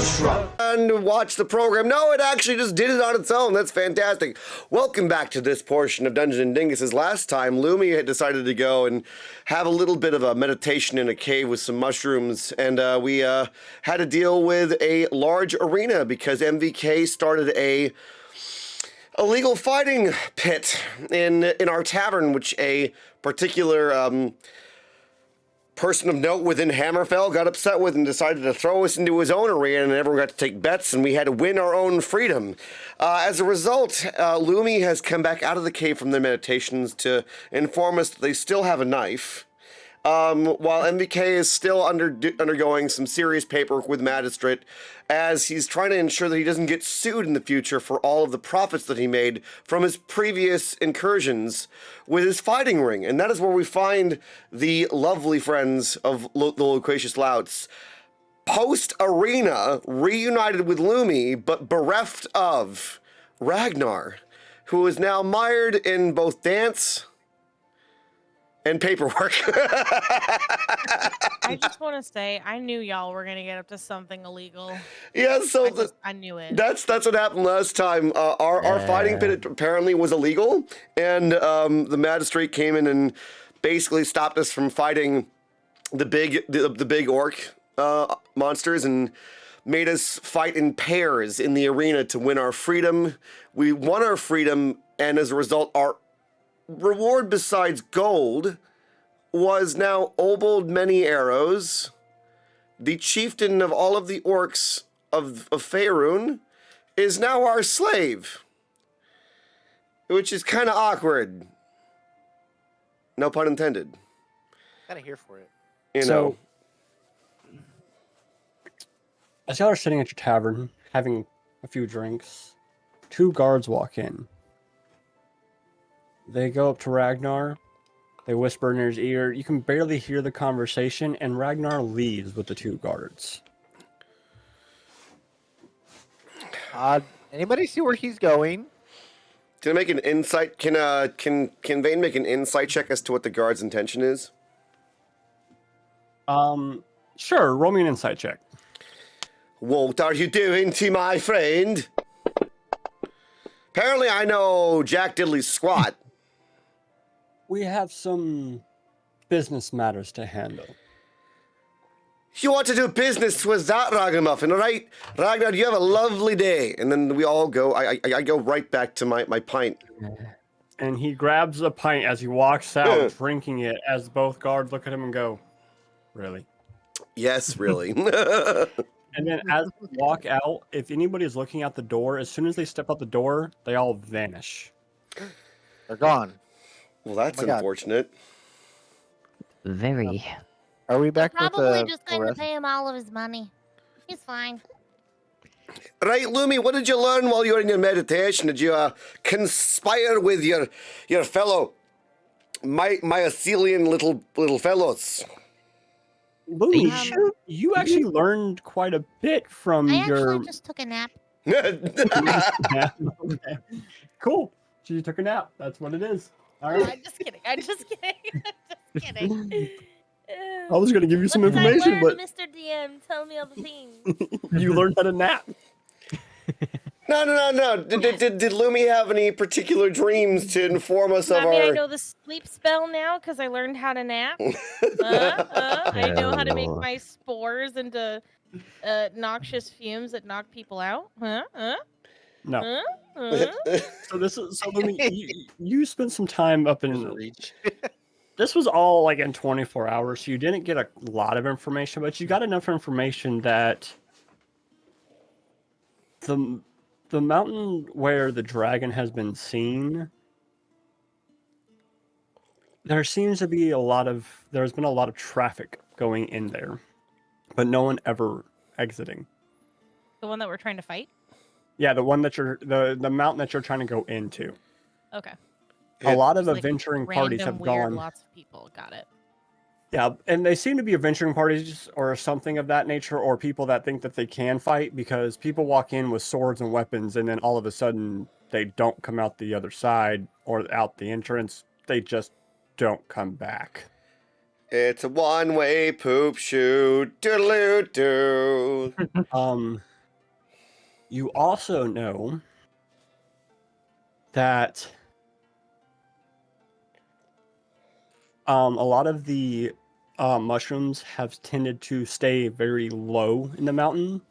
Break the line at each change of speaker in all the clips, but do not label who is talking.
shrug.
And watch the program. No, it actually just did it on its own. That's fantastic. Welcome back to this portion of Dungeons and Dinguses. Last time, Lumi had decided to go and have a little bit of a meditation in a cave with some mushrooms, and we had to deal with a large arena because MVK started a illegal fighting pit in our tavern, which a particular person of note within Hammerfell got upset with and decided to throw us into his own arena, and everyone got to take bets, and we had to win our own freedom. As a result, Lumi has come back out of the cave from their meditations to inform us that they still have a knife, while MVK is still undergoing some serious paperwork with Magistrate, as he's trying to ensure that he doesn't get sued in the future for all of the profits that he made from his previous incursions with his fighting ring. And that is where we find the lovely friends of the Loquacious Louts, post-arena, reunited with Lumi, but bereft of Ragnar, who is now mired in both dance and paperwork.
I just want to say, I knew y'all were going to get up to something illegal.
Yeah, so
I knew it.
That's what happened last time. Our fighting pit apparently was illegal, and the magistrate came in and basically stopped us from fighting the big orc monsters and made us fight in pairs in the arena to win our freedom. We won our freedom, and as a result, our reward besides gold was now Obold Many Arrows, the chieftain of all of the orcs of Faerun, is now our slave, which is kind of awkward. No pun intended.
Kind of here for it.
You know.
As y'all are sitting at your tavern, having a few drinks, two guards walk in. They go up to Ragnar. They whisper in his ear. You can barely hear the conversation, and Ragnar leaves with the two guards.
Anybody see where he's going?
Can I make an insight? Can Vane make an insight check as to what the guard's intention is?
Sure. Roll me an insight check.
What are you doing to my friend? Apparently, I know Jack Diddley's squat.
We have some business matters to handle.
You want to do business with that ragamuffin, all right? Ragnar, you have a lovely day. And then we all go, I go right back to my pint.
And he grabs a pint as he walks out, drinking it, as both guards look at him and go, really?
Yes, really.
And then as they walk out, if anybody is looking out the door, as soon as they step out the door, they all vanish.
They're gone.
Well, that's unfortunate.
Very.
Are we back with the
Probably just going to
rest?
pay him all of his money. He's fine.
Right, Lumi, what did you learn while you were in your meditation? Did you conspire with your fellow mycelian little fellows?
Lumi, you actually learned quite a bit from
I
your...
actually just took a nap.
Cool. She took a nap. That's what it is. All
I'm
right.
just kidding. I'm just kidding.
I was going to give you some
What did I
information,
learn,
but
Mr. DM, tell me all the things.
you learned how to nap.
No. Did Lumi have any particular dreams to inform us of
I
our...
know the sleep spell now because I learned how to nap. I know how to make my spores into noxious fumes that knock people out.
No. So Lumi, you spent some time up in
reach.
This was all like in 24 hours, so you didn't get a lot of information, but you got enough information that the mountain where the dragon has been seen, there's been a lot of traffic going in there, but no one ever exiting.
The one that we're trying to fight?
Yeah, the one that the mountain that you're trying to go into.
Okay.
A lot of
Like
adventuring parties
random,
have
weird,
gone.
Lots of people. Got it.
Yeah, and they seem to be adventuring parties or something of that nature, or people that think that they can fight, because people walk in with swords and weapons, and then all of a sudden they don't come out the other side or out the entrance. They just don't come back.
It's a one-way poop shoot. Doodaloo-doo.
You also know that a lot of the mushrooms have tended to stay very low in the mountain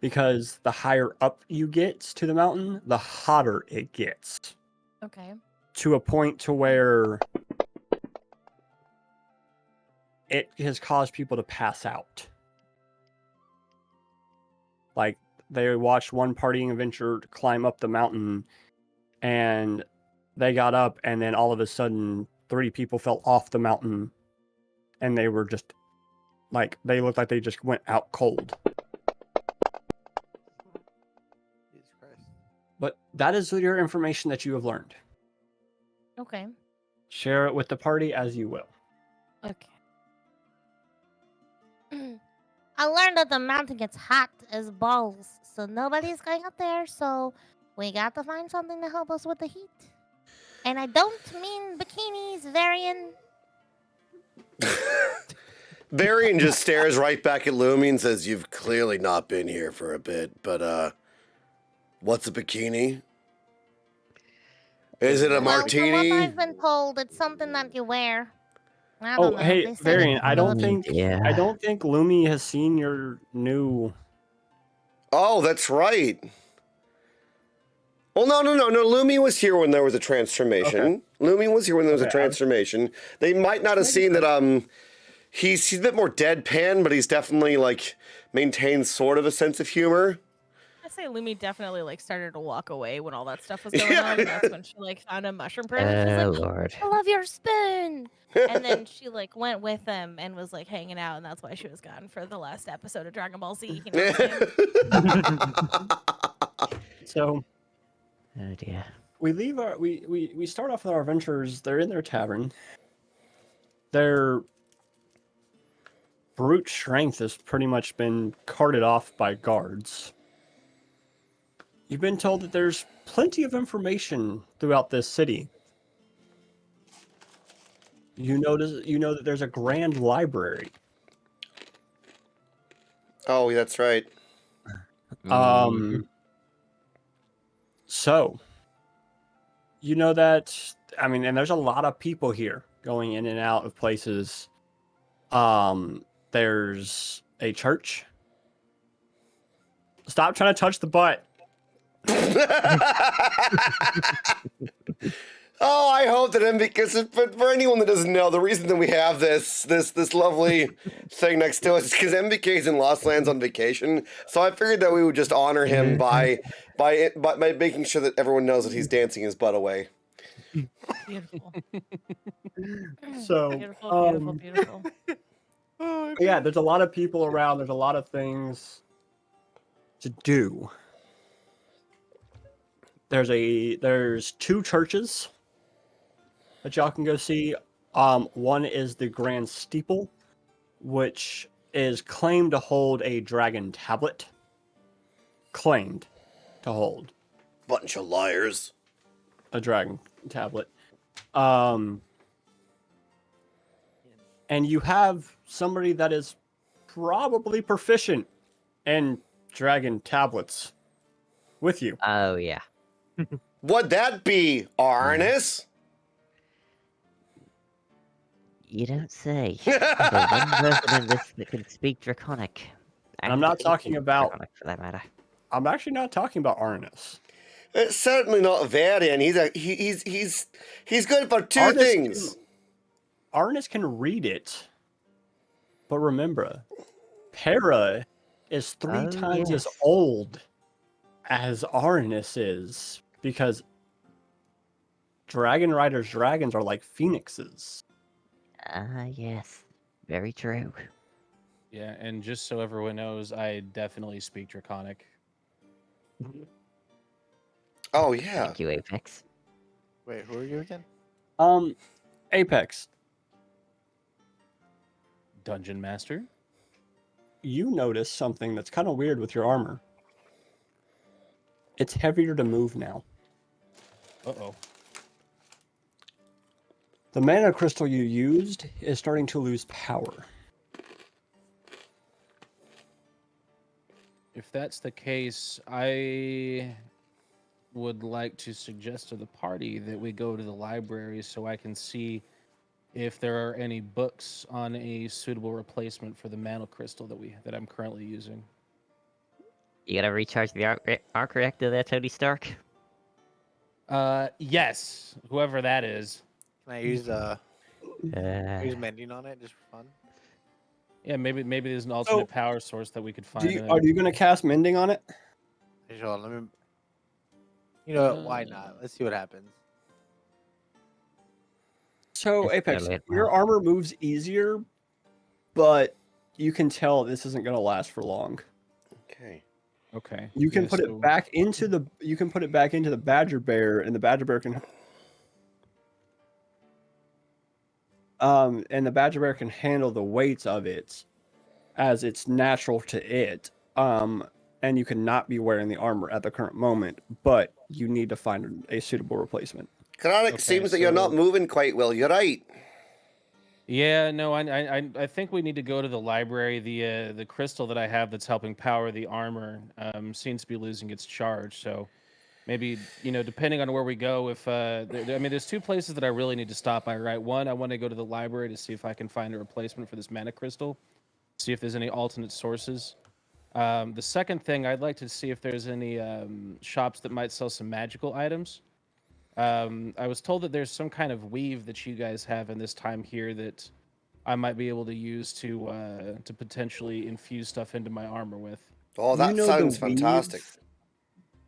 because the higher up you get to the mountain, the hotter it gets.
Okay.
To a point to where it has caused people to pass out. Like, they watched one partying adventure climb up the mountain, and they got up, and then all of a sudden, 3 people fell off the mountain, and they were just, like, they looked like they just went out cold.
Jesus Christ.
But that is your information that you have learned.
Okay.
Share it with the party as you will.
Okay.
I learned that the mountain gets hot as balls, so nobody's going up there, so we got to find something to help us with the heat. And I don't mean bikinis, Varian.
Varian just stares right back at Lumi and says, "You've clearly not been here for a bit, but what's a bikini? Is it a
Well, from what
martini?"
I've been told, it's something that you wear. I
Oh,
don't know.
hey,
They said
Varian,
it's
I don't
good.
think Lumi has seen your new...
Oh, that's right. Well, no. Lumi was here when there was a transformation.
Okay.
Lumi was here when there was a
Okay,
transformation. They might not have seen that. He's a bit more deadpan, but he's definitely like maintains sort of a sense of humor.
I say Lumi definitely like started to walk away when all that stuff was going on. And that's when she like found a mushroom print. And she's like,
Lord.
I love your spoon. And then she like went with him and was like hanging out, and that's why she was gone for the last episode of Dragon Ball Z. You know what I'm saying?
So,
Oh dear.
we leave our... We start off with our adventures. They're in their tavern. Their brute strength has pretty much been carted off by guards. You've been told that there's plenty of information throughout this city. You know that there's a grand library.
Oh, that's right.
So you know that, I mean, and there's a lot of people here going in and out of places. There's a church. Stop trying to touch the butt.
Oh, I hope that because for anyone that doesn't know, the reason that we have this lovely thing next to us is because MBK is in Lost Lands on vacation. So I figured that we would just honor him by making sure that everyone knows that he's dancing his butt away.
Beautiful.
So,
Beautiful.
yeah, there's a lot of people around. There's a lot of things to do. There's 2 churches that y'all can go see. One is the Grand Steeple, which is claimed to hold a dragon tablet. Claimed to hold
Bunch of liars.
a dragon tablet. And you have somebody that is probably proficient in dragon tablets with you.
Oh yeah.
Would that be Arnis?
You don't say. The one person in this that can speak Draconic.
And I'm not talking about...
Draconic, for that matter.
I'm actually not talking about Arnis.
It's certainly not Varian. He's good for 2 things.
Arnis can read it, but remember, Para is 3 times as old as Arnis is, because Dragon Rider's dragons are like phoenixes.
Ah, yes. Very true.
Yeah, and just so everyone knows, I definitely speak Draconic.
Oh yeah.
Thank you, Apex.
Wait, who are you again?
Apex,
Dungeon Master.
you notice something that's kind of weird with your armor. It's heavier to move now.
Uh-oh.
The mana crystal you used is starting to lose power.
If that's the case, I would like to suggest to the party that we go to the library so I can see if there are any books on a suitable replacement for the mantle crystal that I'm currently using.
You gotta recharge the arc reactor there, Tony Stark.
Yes, whoever that is.
Can I use
Uh,
mending on it just for fun?
Yeah, maybe there's an alternate power source that we could find.
Are you gonna cast mending on it?
Sure, let me. You know what? Why not? Let's see what happens.
So
It's
Apex,
brilliant,
your
man.
armor moves easier, but you can tell this isn't gonna last for long.
Okay.
Okay.
You can
yeah,
put
so-
it back into the Badger Bear, and the Badger Bear can handle the weights of it as it's natural to it. And you cannot be wearing the armor at the current moment, but you need to find a suitable replacement.
Chronic,
Okay,
seems that you're not
so-
moving quite well. You're right.
Yeah, no, I think we need to go to the library. The crystal that I have that's helping power the armor seems to be losing its charge. So maybe, depending on where we go, if there's two places that I really need to stop by, right? One, I want to go to the library to see if I can find a replacement for this mana crystal, see if there's any alternate sources. The second thing, I'd like to see if there's any shops that might sell some magical items. I was told that there's some kind of weave that you guys have in this time here that I might be able to use to potentially infuse stuff into my armor with.
Oh, that
The
sounds fantastic.
weave-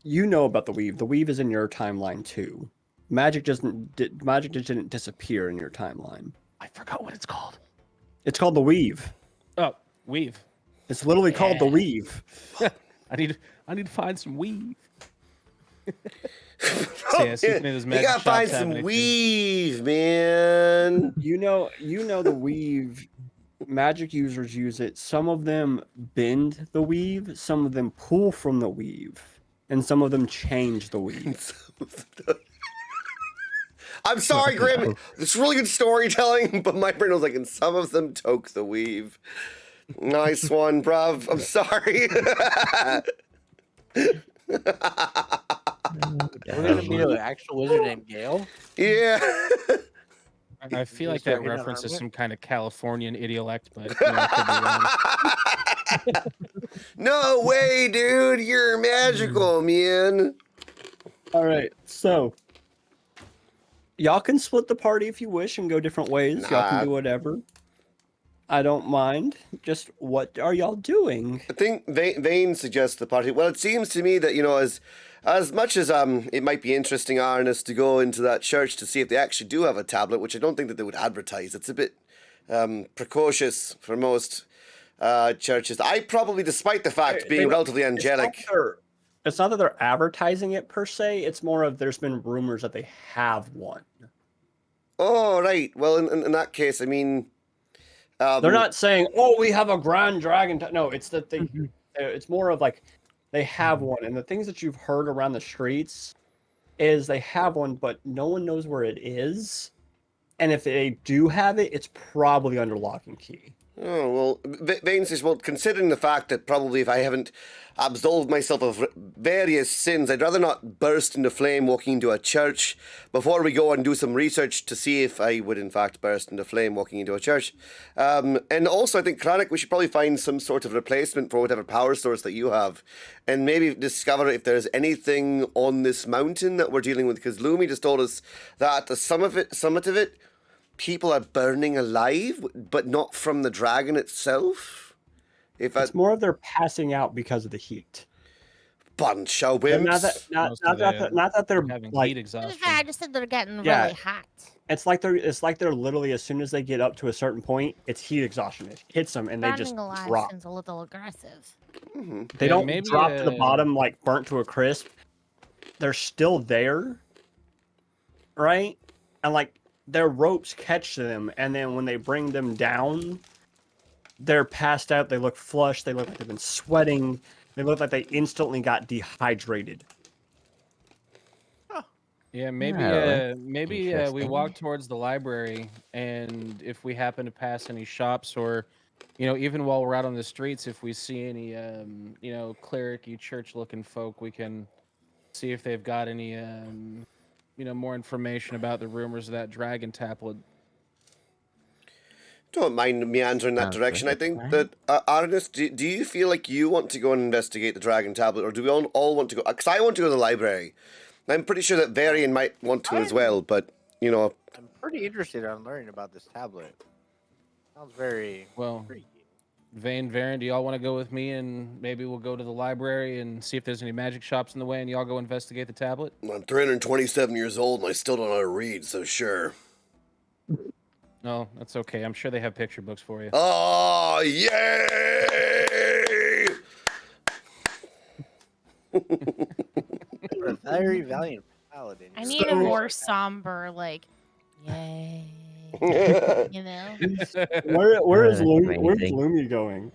You know about the weave. The weave is in your timeline too. Magic just didn't disappear in your timeline.
I forgot what it's called.
It's called the weave.
Oh, weave.
It's literally called the
Yeah.
weave.
I need to find some weave. So, yeah, see if any of those
You
magic
gotta find
shops have
some
anything.
weave, man.
You know the weave. Magic users use it. Some of them bend the weave, some of them pull from the weave, and some of them change the weave.
I'm sorry, Grim. It's really good storytelling, but my brain was like, and some of them toke the weave. Nice one, bruv. I'm sorry.
We're gonna meet an actual wizard named Gale.
Yeah.
I feel like
Just start
that
hitting on
reference is
armor?
some kind of Californian idiolect, but I could be wrong.
No way, dude. You're magical, man.
All right, so y'all can split the party if you wish and go different ways. Y'all
Nah.
can do whatever. I don't mind. Just what are y'all doing?
I think Vane suggests the party. Well, it seems to me that, as much as it might be interesting, Arnis, to go into that church to see if they actually do have a tablet, which I don't think that they would advertise. It's a bit precocious for most churches. I probably, despite the fact being relatively angelic.
It's not that they're advertising it per se. It's more of there's been rumors that they have one.
Oh, right. Well, in that case, I mean...
They're not saying, "Oh, we have a grand dragon." No, it's that they. It's more of like they have one, and the things that you've heard around the streets is they have one, but no one knows where it is. And if they do have it, it's probably under lock and key.
Oh, well, Vane says, well, considering the fact that probably if I haven't absolved myself of various sins, I'd rather not burst into flame walking into a church before we go and do some research to see if I would in fact burst into flame walking into a church. And also, I think, Chronic, we should probably find some sort of replacement for whatever power source that you have, and maybe discover if there's anything on this mountain that we're dealing with, because Lumi just told us that at the summit of it, people are burning alive, but not from the dragon itself.
It's more of they're passing out because of the heat.
Bunch of
And
wimps.
not that they're
having
like.
heat
To be
exhaustion.
fair, I just said they're getting
Yeah.
really hot.
It's like they're literally as soon as they get up to a certain point, it's heat exhaustion. It hits them and they just
Burning alive
drop.
seems a little aggressive.
They
Yeah,
don't
maybe,
drop to the bottom like burnt to a crisp. They're still there, right? And like their ropes catch them, and then when they bring them down, they're passed out. They look flushed. They look like they've been sweating. They look like they instantly got dehydrated.
Yeah, maybe
Oh,
we
interesting.
walk towards the library, and if we happen to pass any shops or even while we're out on the streets, if we see any, cleric-y, church-looking folk, we can see if they've got any, more information about the rumors of that dragon tablet.
Don't mind meandering that
Sounds
direction.
like
I
a
think
plan.
that, Artemis, do you feel like you want to go and investigate the dragon tablet, or do we all want to go? Because I want to go to the library. I'm pretty sure that Varian might want to as well, but,
I'm pretty interested in learning about this tablet. Sounds very
Well,
freaky.
Vane, Varen, do y'all want to go with me, and maybe we'll go to the library and see if there's any magic shops in the way, and y'all go investigate the tablet?
I'm 327 years old and I still don't know how to read, so sure.
No, that's okay. I'm sure they have picture books for you.
Oh, yay!
You're a very valiant paladin.
I need a
So-
more somber, like, yay. You know?
Where is
that's
Where's
amazing.
Lumi going?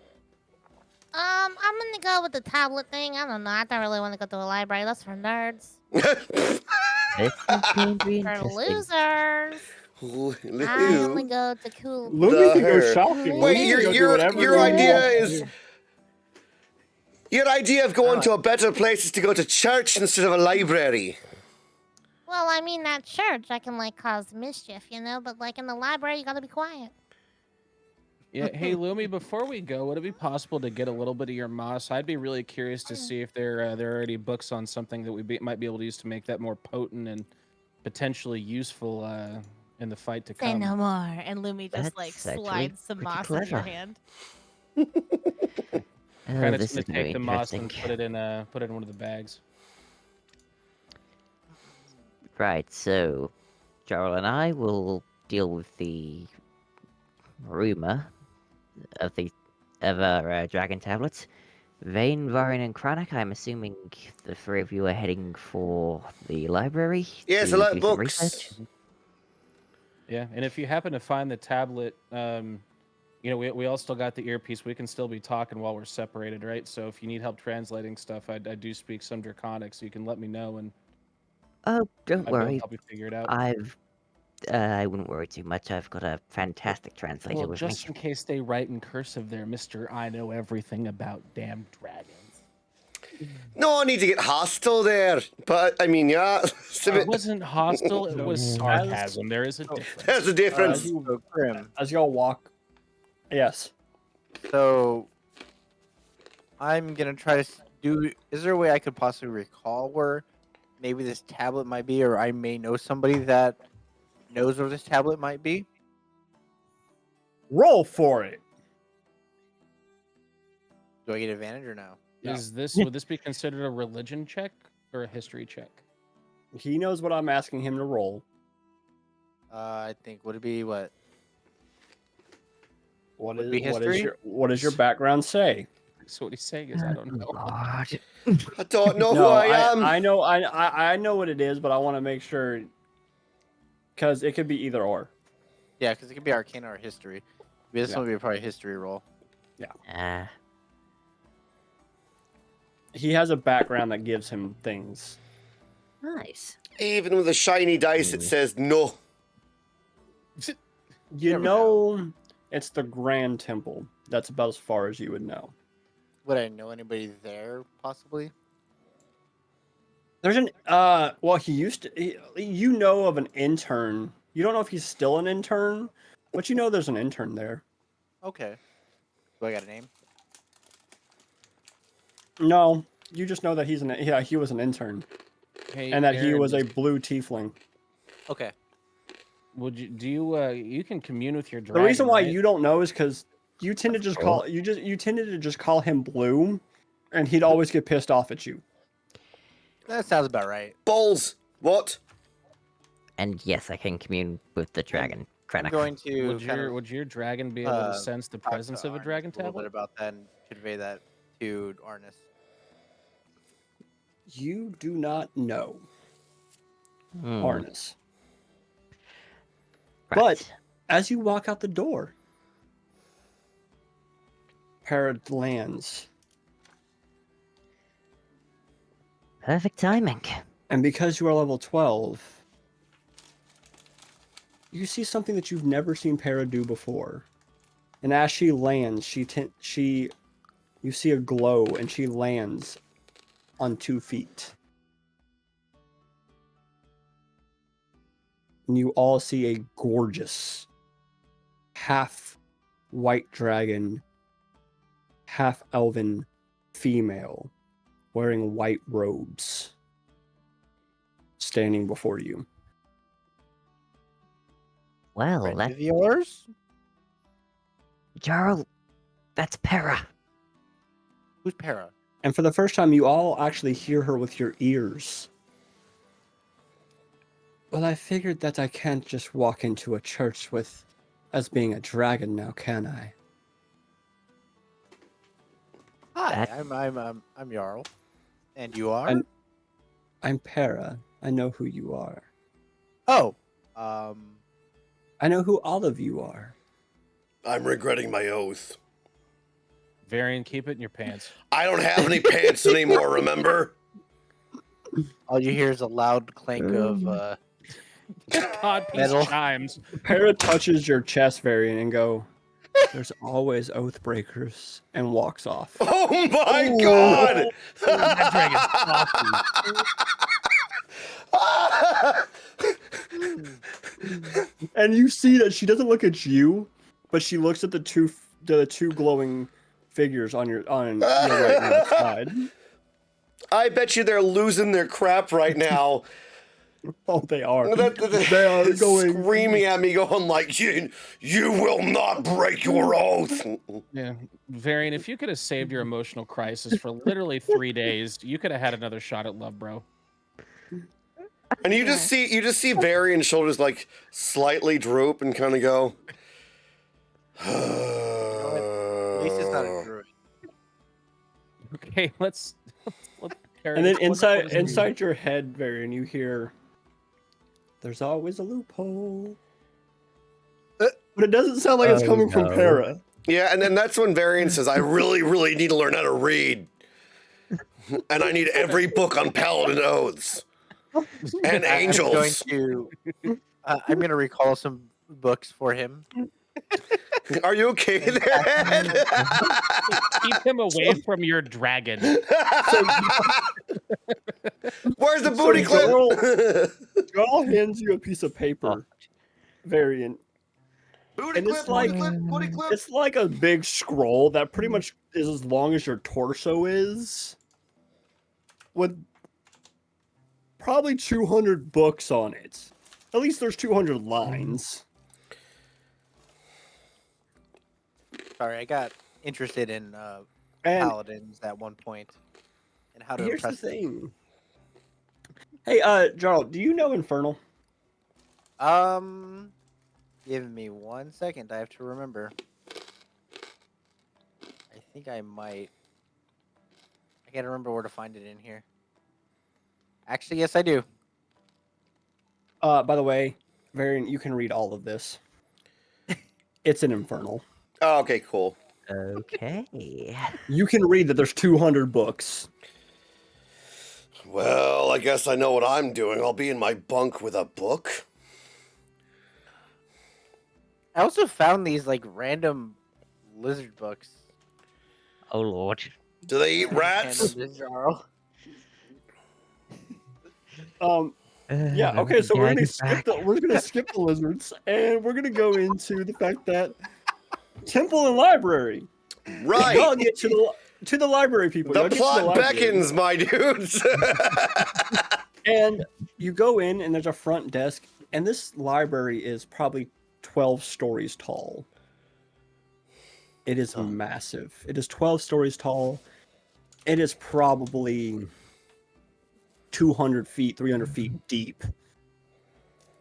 I'm gonna go with the tablet thing. I don't know. I don't really want to go to a library. That's for nerds.
This is going to be
For
interesting.
losers. I only
Lou.
go to cool.
Lumi can go
her.
shopping.
Wait,
Lumi can go do whatever
your
Lumi
idea
wants to
is
do.
your idea of going to a better place is to go to church instead of a library.
Well, I mean, at church, I can like cause mischief, you know. But like in the library, you gotta be quiet.
Yeah, hey Lumi, before we go, would it be possible to get a little bit of your moss? I'd be really curious to see if there are already books on something that might be able to use to make that more potent and potentially useful in the fight to
Say
come.
no more. And Lumi just like
That's actually
slides some
pretty
moss in your
clever.
hand.
Oh,
Kind of
this
gonna
is very
take the moss
interesting.
and put it in one of the bags.
Right, so Jarl and I will deal with the rumor of our dragon tablets. Vane, Varin, and Kranak, I'm assuming the three of you are heading for the library.
Yeah,
to
select
do some
books.
research.
Yeah, and if you happen to find the tablet, we all still got the earpiece. We can still be talking while we're separated, right? So if you need help translating stuff, I do speak some Draconic, so you can let me know, and
Oh, don't
I'll be able to
worry.
help you figure it out.
I wouldn't worry too much. I've got a fantastic translator
Well,
with
just
me.
in case they write in cursive there, Mister, I know everything about damn dragons.
No need to get hostile there, but I mean, yeah,
It wasn't hostile, it was
As-
sarcasm. There is a difference.
there's a difference.
So Grim.
As y'all walk, yes.
So I'm gonna try to do. Is there a way I could possibly recall where maybe this tablet might be, or I may know somebody that knows where this tablet might be?
Roll for it.
Do I get advantage or no?
No.
Would this be considered a religion check or a history check?
He knows what I'm asking him to roll.
I think would it be what?
What
Would
is
be history?
what does your background say?
So what he's saying is, I don't know.
Lord.
I don't know who
No,
I am.
I know I know what it is, but I want to make sure because it could be either or.
Yeah, because it could be Arcana or history. This
Yeah.
one would be probably a history roll.
Ah,
He has a background that gives him things.
nice.
Even with a shiny dice, it says no.
You
Never
know, it's the Grand Temple. That's about as far as you would know.
Would I know anybody there, possibly?
There's an well, he used to. You know of an intern. You don't know if he's still an intern, but you know there's an intern there.
Okay. Do I got a name?
No, you just know that he was an intern,
Hey,
and that he
Aaron,
was a blue tiefling.
Okay.
Would you can commune with your
The
dragon?
reason why
right?
you don't know is because you tended to just call you tended to just call him blue, and he'd always get pissed off at you.
That sounds about right.
Balls. What?
And yes, I can commune with the dragon.
I'm
Krennic.
going to
Would
kind
your
of
would your dragon be able to sense the
talk
presence
to
of a
Arnis
dragon
a little bit
tablet?
about that and convey that to Arnis.
You do not know,
Hmm,
Arnis.
right.
But as you walk out the door, Parrot lands.
Perfect timing.
And because you are level 12, you see something that you've never seen Para do before. And as she lands, you see a glow, and she lands on 2 feet. And you all see a gorgeous half white dragon, half elven female wearing white robes standing before you.
Well,
Friend
that
of yours?
Jarl, that's Para.
Who's Para?
And for the first time, you all actually hear her with your ears. Well, I figured that I can't just walk into a church with as being a dragon now, can I?
Hi,
That-
I'm Jarl. And you are?
And I'm Para. I know who you are.
Oh,
I know who all of you are.
I'm regretting my oath.
Varian, keep it in your pants.
I don't have any pants anymore, remember?
all you hear is a loud clank of
Codpiece
Metal.
chimes.
Para touches your chest, Varian, and go, "There's always oath breakers," and walks off.
Oh my god!
That dragon's
And you see that she doesn't look at you, but she looks at the two glowing figures on your right and left side.
I bet you they're losing their crap right now.
Oh, they are.
They
They are going.
screaming at me, going like, "You will not break your oath."
Yeah, Varian, if you could have saved your emotional crisis for literally 3 days, you could have had another shot at love, bro.
And you just see Varian's shoulders like slightly droop and kind of go.
At least it's not a druid.
Okay, let's carry
And then
this one.
inside your head, Varian, you hear, "There's always a loophole." But it doesn't sound like it's coming from Para.
Yeah, and then that's when Varian says, "I really, really need to learn how to read, and I need every book on paladin oaths and angels."
I'm going to recall some books for him.
Are you okay there?
Keep him away from your dragon.
Where's the booty clip?
Jarl hands you a piece of paper, Varian.
Booty
And
clip,
it's like-
booty clip.
It's like a big scroll that pretty much is as long as your torso is, with probably 200 books on it. At least there's 200 lines.
Sorry, I got interested in
And
paladins at one point and how to
here's the
impress them.
thing. Hey, Jarl, do you know Infernal?
Give me 1 second. I have to remember. I think I might. I can't remember where to find it in here. Actually, yes, I do.
By the way, Varian, you can read all of this. It's an Infernal.
Oh, okay, cool.
Okay.
You can read that there's 200 books.
Well, I guess I know what I'm doing. I'll be in my bunk with a book.
I also found these like random lizard books.
Oh lord.
Do they eat rats?
Handed to Jarl.
Yeah. Okay. So we're gonna skip the lizards, and we're gonna go into the fact that temple and library.
Right.
Y'all get to the library, people.
The
Y'all get to
plot
library.
beckons, my dudes.
And you go in, and there's a front desk, and this library is probably 12 stories tall. It is massive. It is 12 stories tall. It is probably 200 feet, 300 feet deep.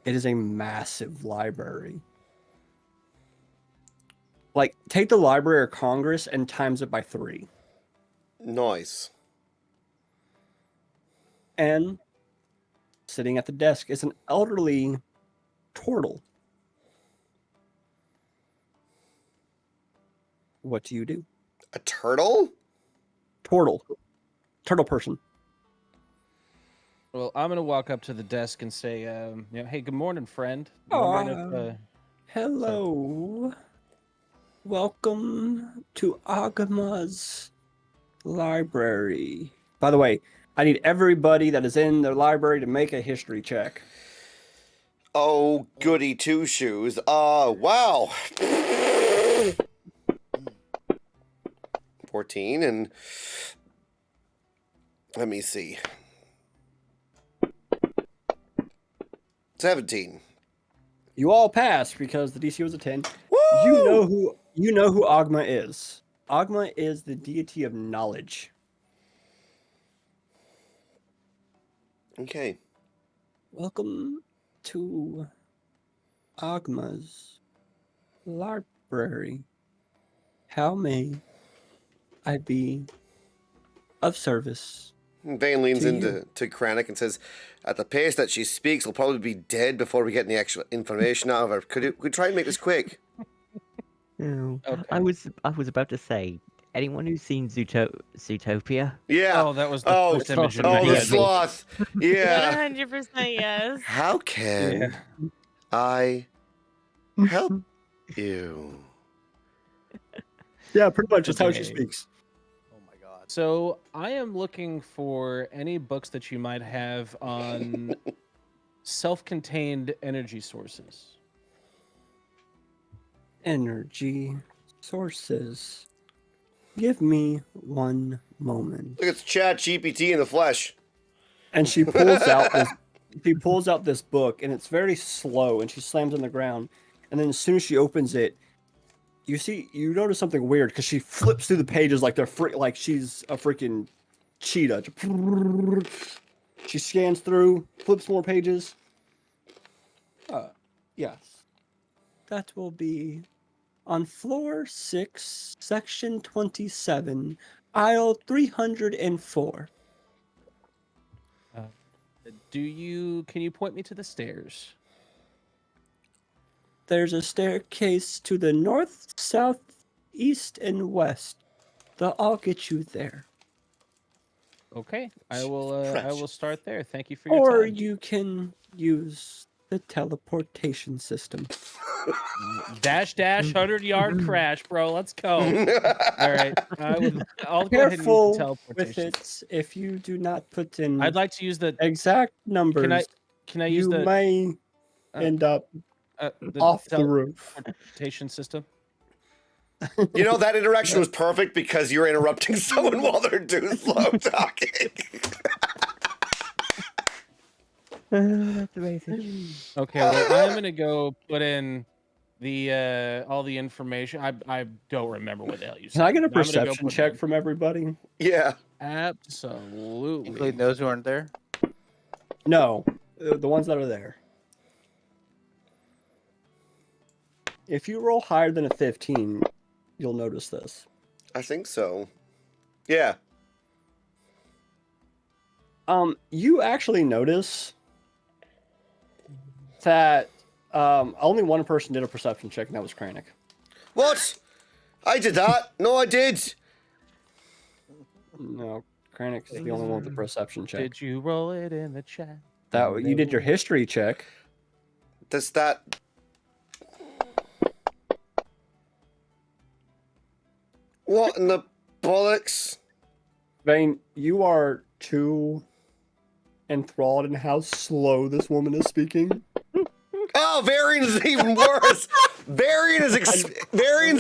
It is a massive library. Like, take the Library of Congress and times it by 3.
Nice.
And sitting at the desk is an elderly turtle. What do you do?
A turtle?
Turtle person.
Well, I'm gonna walk up to the desk and say, "Hey, good morning, friend. Wondering if,
Hello. Welcome to Agama's library. By the way, I need everybody that is in the library to make a history check.
Oh, goody two shoes. Wow. 14 and let me see. 17.
You all passed because the DC was a 10.
Woo!
You know who Agma is. Agma is the deity of knowledge.
Okay.
Welcome to Agma's library. How may I be of service?
Vane leans
To
into Kranich and says, at the pace that she speaks, we'll probably be dead before we get any actual information out of her. Could we try and make this quick?
Oh,
Okay.
I was about to say, anyone who's seen Zootopia?
Yeah.
Oh, that was the
Oh,
first image in
Oh,
my
the
head.
sloth. Yeah.
100% yes.
How can
Yeah.
I help you?
Yeah, pretty much just how she
Okay.
speaks.
Oh my god.
So I am looking for any books that you might have on self-contained energy sources.
Energy sources. Give me one moment.
Look, it's Chat GPT in the flesh.
And she pulls out this book, and it's very slow, and she slams on the ground. And then as soon as she opens it, you notice something weird because she flips through the pages like like she's a freaking cheetah. She scans through, flips more pages. Yes. That will be on floor 6, section 27, aisle 304.
Can you point me to the stairs?
There's a staircase to the north, south, east, and west. I'll get you there.
Okay, I will start there. Thank you for your
Or
time.
you can use the teleportation system.
Dash 100-yard crash, bro. Let's go. All right, I'll go ahead and use the
Careful with
teleportation.
it. If you do not put in
I'd like to use the.
exact numbers,
Can I use
you
the
may end up
the
off the roof.
teleportation system?
You know, that interaction was perfect because you're interrupting someone while they're too slow talking.
That's amazing.
Okay, well, I'm gonna go put in the all the information. I don't remember what the hell you said.
Can I get a
but I'm gonna go
perception
put it
check
in.
from everybody?
Yeah.
Absolutely.
Including those who aren't there.
No, the ones that are there. If you roll higher than a 15, you'll notice this.
I think so. Yeah.
You actually notice that only one person did a perception check, and that was Kranich.
What? I did that. No, I did.
No, Kranich is the only one with the perception check.
Did you roll it in the chat?
That you did your history check.
Does that... What in the bollocks?
Vane, you are too enthralled in how slow this woman is speaking.
Oh, Varian is even worse. Varian's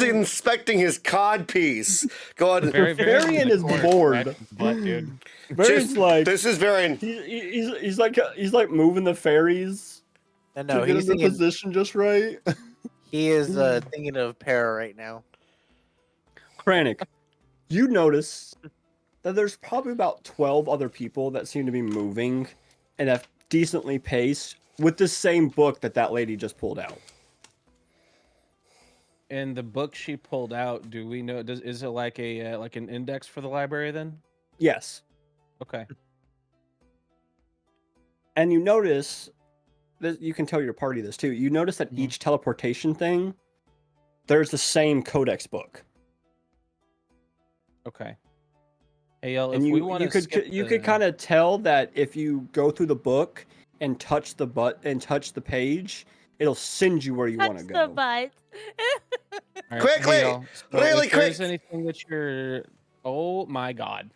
inspecting his cod piece. Going,
Varian is bored.
Butt, dude.
Varian's like
this is Varian.
he's like moving the fairies
And
to
no,
get
he's
in the
thinking,
position just right.
he is thinking of Para right now.
Kranich, you notice that there's probably about 12 other people that seem to be moving and have decently paced with the same book that lady just pulled out.
And the book she pulled out, do we know? Is it like a like an index for the library then?
Yes.
Okay.
And you notice that you can tell your party this too. You notice that
Mhm.
each teleportation thing, there's the same codex book.
Okay. Hey, y'all, if
And
we want to
you could kind of tell that if you go through the book and touch the touch the page, it'll send you where you want
Touch
to
the
go.
butt.
All right,
Quickly!
hey, y'all, so
Really
if there's
quick!
anything that you're, oh my god,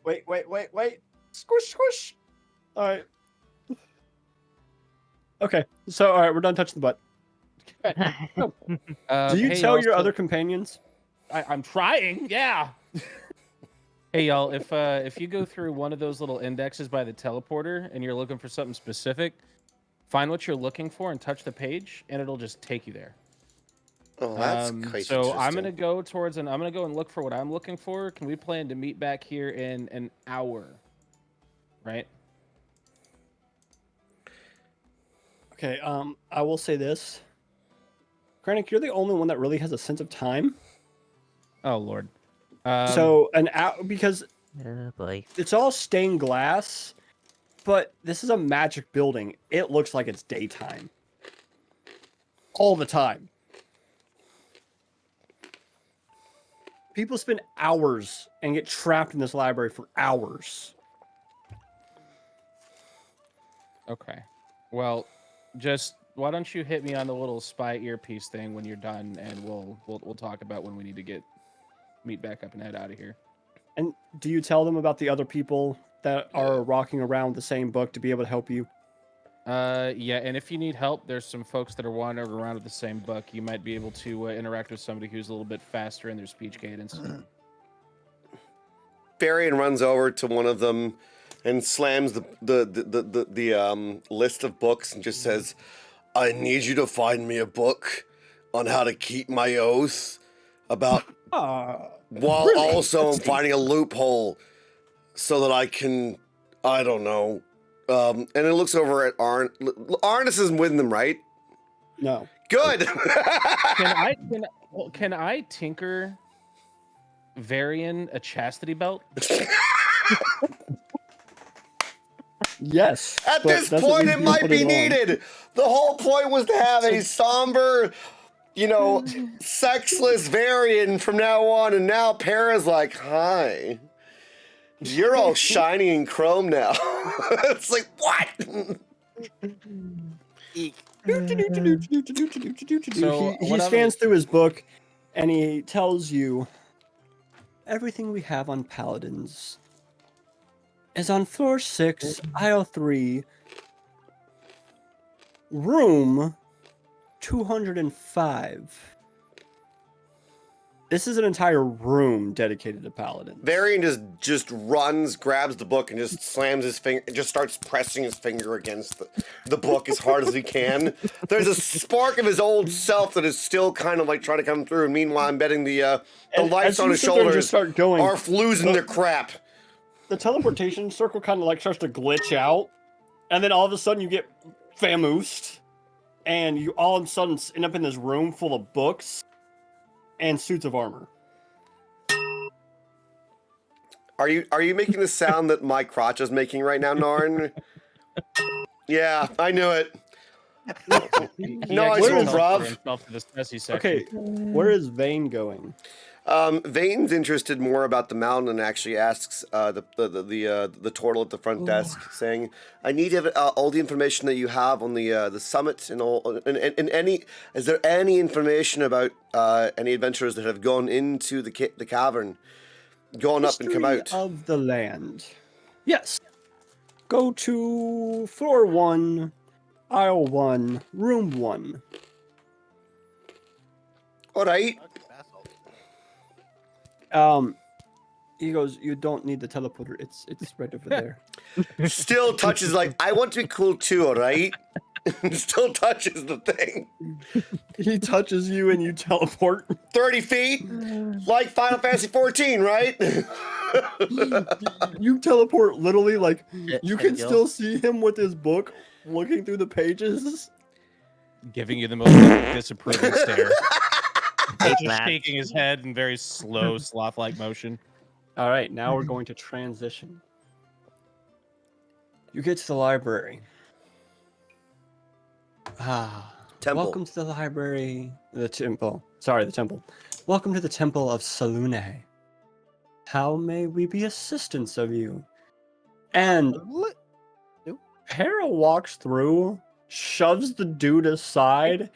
Wait. Squish, squish. All right. Okay. So, all right, we're done touching the butt. Do you
hey,
tell
y'all,
your
so-
other companions?
I'm trying, yeah. Hey y'all, if you go through one of those little indexes by the teleporter and you're looking for something specific, find what you're looking for and touch the page, and it'll just take you there.
Oh, that's quite
So I'm
interesting.
gonna go towards I'm gonna go and look for what I'm looking for. Can we plan to meet back here in an hour? Right?
Okay. I will say this. Krennic, you're the only one that really has a sense of time.
Oh lord.
So an hour, because
Oh boy.
it's all stained glass, but this is a magic building. It looks like it's daytime all the time. People spend hours and get trapped in this library for hours.
Okay. Well, just why don't you hit me on the little spy earpiece thing when you're done, and we'll talk about when we need to meet back up and head out of here.
And do you tell them about the other people that are rocking around the same book to be able to help you?
Yeah, and if you need help, there's some folks that are wandering around with the same book. You might be able to interact with somebody who's a little bit faster in their speech cadence.
Varian runs over to one of them and slams the list of books and just says, "I need you to find me a book on how to keep my oath while
really?
also finding a loophole so that I can, I don't know." And it looks over at Arn. Arnis isn't with them, right?
No.
Good.
Can I tinker Varian a chastity belt?
Yes.
At
but
this
doesn't
point,
mean
it
you
might
put
be
it on.
needed. The whole point was to have a somber, sexless Varian from now on, and now Para's like, "Hi. You're all shiny and chrome now." It's like, what?
So,
he
what I'm
scans through his book and he tells you everything we have on paladins is on floor 6, aisle 3, room 205. This is an entire room dedicated to paladins.
Varian just runs, grabs the book, and just slams his finger, just starts pressing his finger against the book as hard as he can. There's a spark of his old self that is still kind of like trying to come through, and meanwhile, I'm betting the lights on his shoulders
start going,
are losing their crap.
the teleportation circle kind of like starts to glitch out, and then all of a sudden you get famoosed, and you all of a sudden end up in this room full of books and suits of armor.
Are you making the sound that my crotch is making right now, Narn? Yeah, I knew it. No, I
Where is
bruv.
Okay, where is Vane going?
Vane's interested more about the mountain and actually asks the turtle at the front desk, saying, "I need all the information that you have on the summit and all. And any, is there any information about any adventurers that have gone into the cavern, gone up and come
History
out?"
of the land. Yes. Go to floor 1, aisle 1, room 1.
All right.
He goes, "You don't need the teleporter. It's right over there."
Still touches like, "I want to be cool too, all right?" Still touches the thing.
He touches you and you teleport.
30 feet? Like Final Fantasy 14, right?
You teleport literally like you can
Go.
still see him with his book looking through the pages.
Giving you the most disapproving stare. Just
man.
shaking his head in very slow, sloth-like motion.
All right, now we're going to transition. You get to the library.
Temple.
Welcome to the library. The temple. Sorry, the temple. Welcome to the temple of Salune. How may we be assistance of you? And Hera walks through, shoves the dude aside,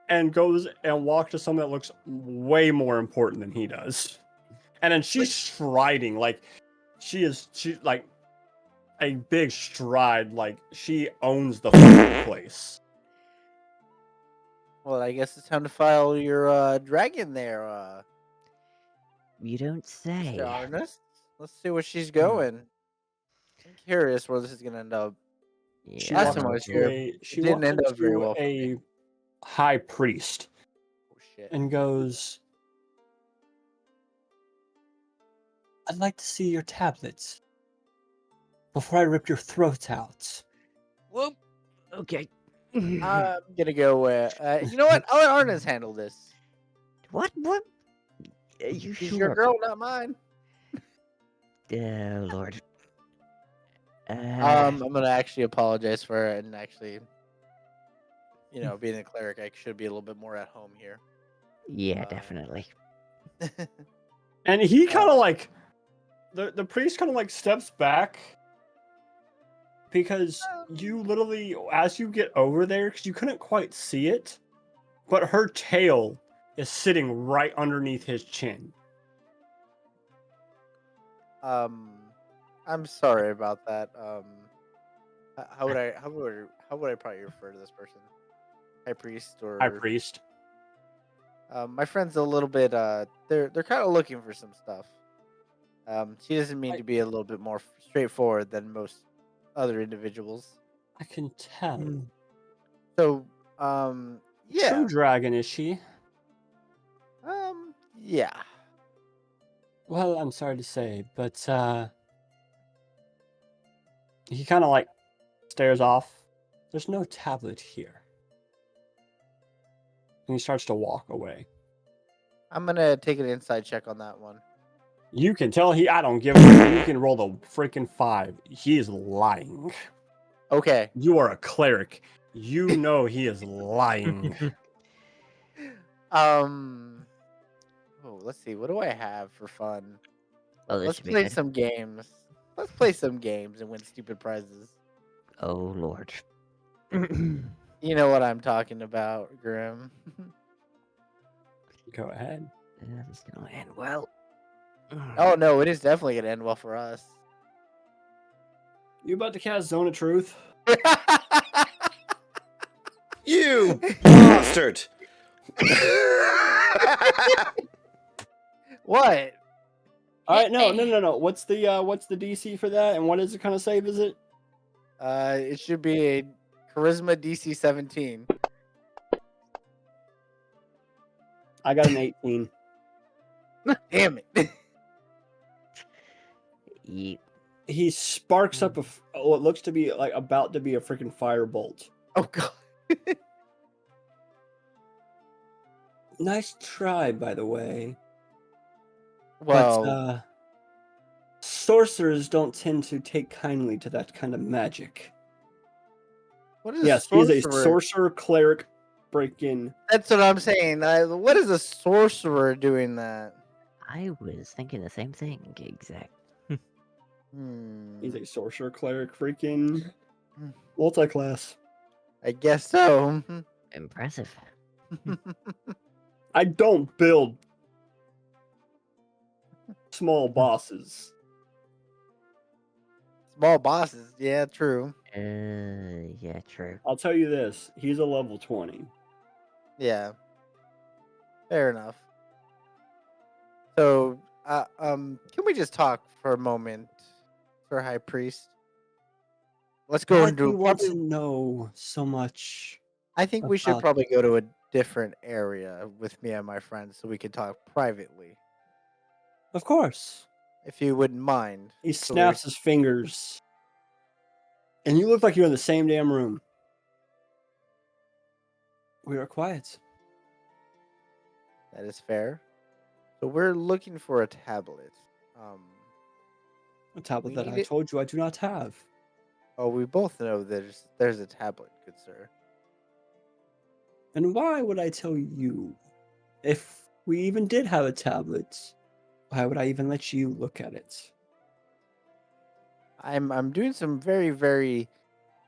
and goes and walks to someone that looks way more important than he does. And then she's striding like she's like a big stride, like she owns the fucking place.
Well, I guess it's time to file your dragon there,
You don't say.
Mr. Arnest. Let's see where she's going. I'm curious where this is gonna end up.
She
Yeah,
Last
walks
time I
up
was
to
here,
she
didn't
walks
end
up
up very
to
well for
a high priest
Oh shit.
and goes, "I'd like to see your tablets before I rip your throat out."
Whoop. Okay.
I'm gonna go with. You know what? I'll let Arnest handle this.
What? What? Are you
She's
sure?
your girl, not mine.
Oh Lord.
I'm gonna actually apologize for it and actually, being a cleric, I should be a little bit more at home here.
Yeah, definitely.
And he kind of like the priest kind of like steps back because you literally, as you get over there, because you couldn't quite see it, but her tail is sitting right underneath his chin.
I'm sorry about that. How would I probably refer to this person? High priest or
High priest.
my friend's a little bit they're kind of looking for some stuff. She doesn't mean to be a little bit more straightforward than most other individuals.
I can tell.
So yeah.
True dragon, is she?
Yeah.
Well, I'm sorry to say, but he kind of like stares off. There's no tablet here. And he starts to walk away.
I'm gonna take an inside check on that one.
You can tell I don't give a You can roll the freaking 5. He is lying.
Okay.
You are a cleric. You know he is lying.
Oh, let's see. What do I have for fun?
Oh, this
Let's
should be
play
good.
some games. Let's play some games and win stupid prizes.
Oh Lord.
You know what I'm talking about, Grim.
Go ahead.
This is gonna end well.
Oh no, it is definitely gonna end well for us.
You about to cast Zone of Truth?
You bastard!
What?
All right, no. What's the DC for that, and what is the kind of save? Is it?
It should be a Charisma DC 17.
I got an 18.
Damn it.
He sparks up what looks to be like about to be a freaking firebolt.
Oh god.
Nice try, by the way.
Well,
But sorcerers don't tend to take kindly to that kind of magic.
what is
Yes,
a
he's a
sorcerer?
sorcerer cleric break-in.
That's what I'm saying. What is a sorcerer doing that?
I was thinking the same thing, exact.
He's a sorcerer cleric freaking multi-class.
I guess so.
Impressive.
I don't build small bosses.
Small bosses. Yeah, true.
Yeah, true.
I'll tell you this, he's a level 20.
Yeah. Fair enough. So, can we just talk for a moment, Sir High Priest? Let's go
Why
and
do you
do.
want to know so much?
I think we should
about-
probably go to a different area with me and my friends so we can talk privately,
Of course.
if you wouldn't mind.
He
So
snaps his fingers. And you look like you're in the same damn room. We are quiet.
That is fair. So we're looking for a tablet.
A tablet
We
that
need
I
it-
told you I do not have.
Oh, we both know there's a tablet, good sir.
And why would I tell you? If we even did have a tablet, why would I even let you look at it?
I'm doing some very, very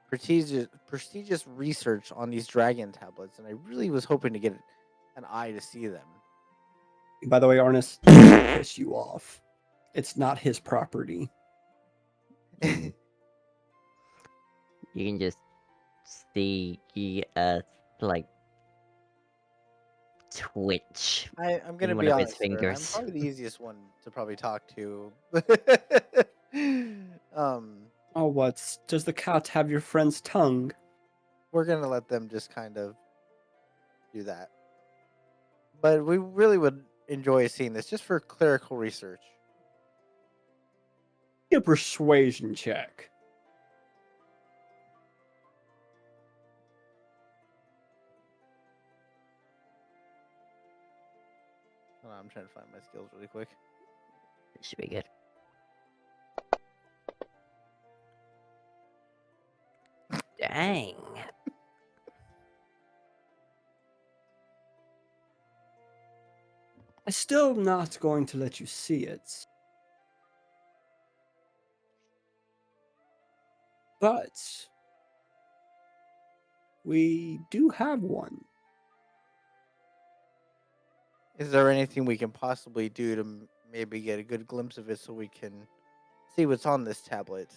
prestigious research on these dragon tablets, and I really was hoping to get an eye to see them.
By the way, Arnis, piss you off. It's not his property.
You can just see like twitch
I'm gonna
in one
be
of his
honest, sir. I'm
fingers.
probably the easiest one to probably talk to.
Oh, what? Does the cat have your friend's tongue?
We're gonna let them just kind of do that. But we really would enjoy seeing this just for clerical research.
A persuasion check.
Hold on, I'm trying to find my skills really quick.
It should be good. Dang.
I'm still not going to let you see it. But we do have one.
Is there anything we can possibly do to maybe get a good glimpse of it so we can see what's on this tablet?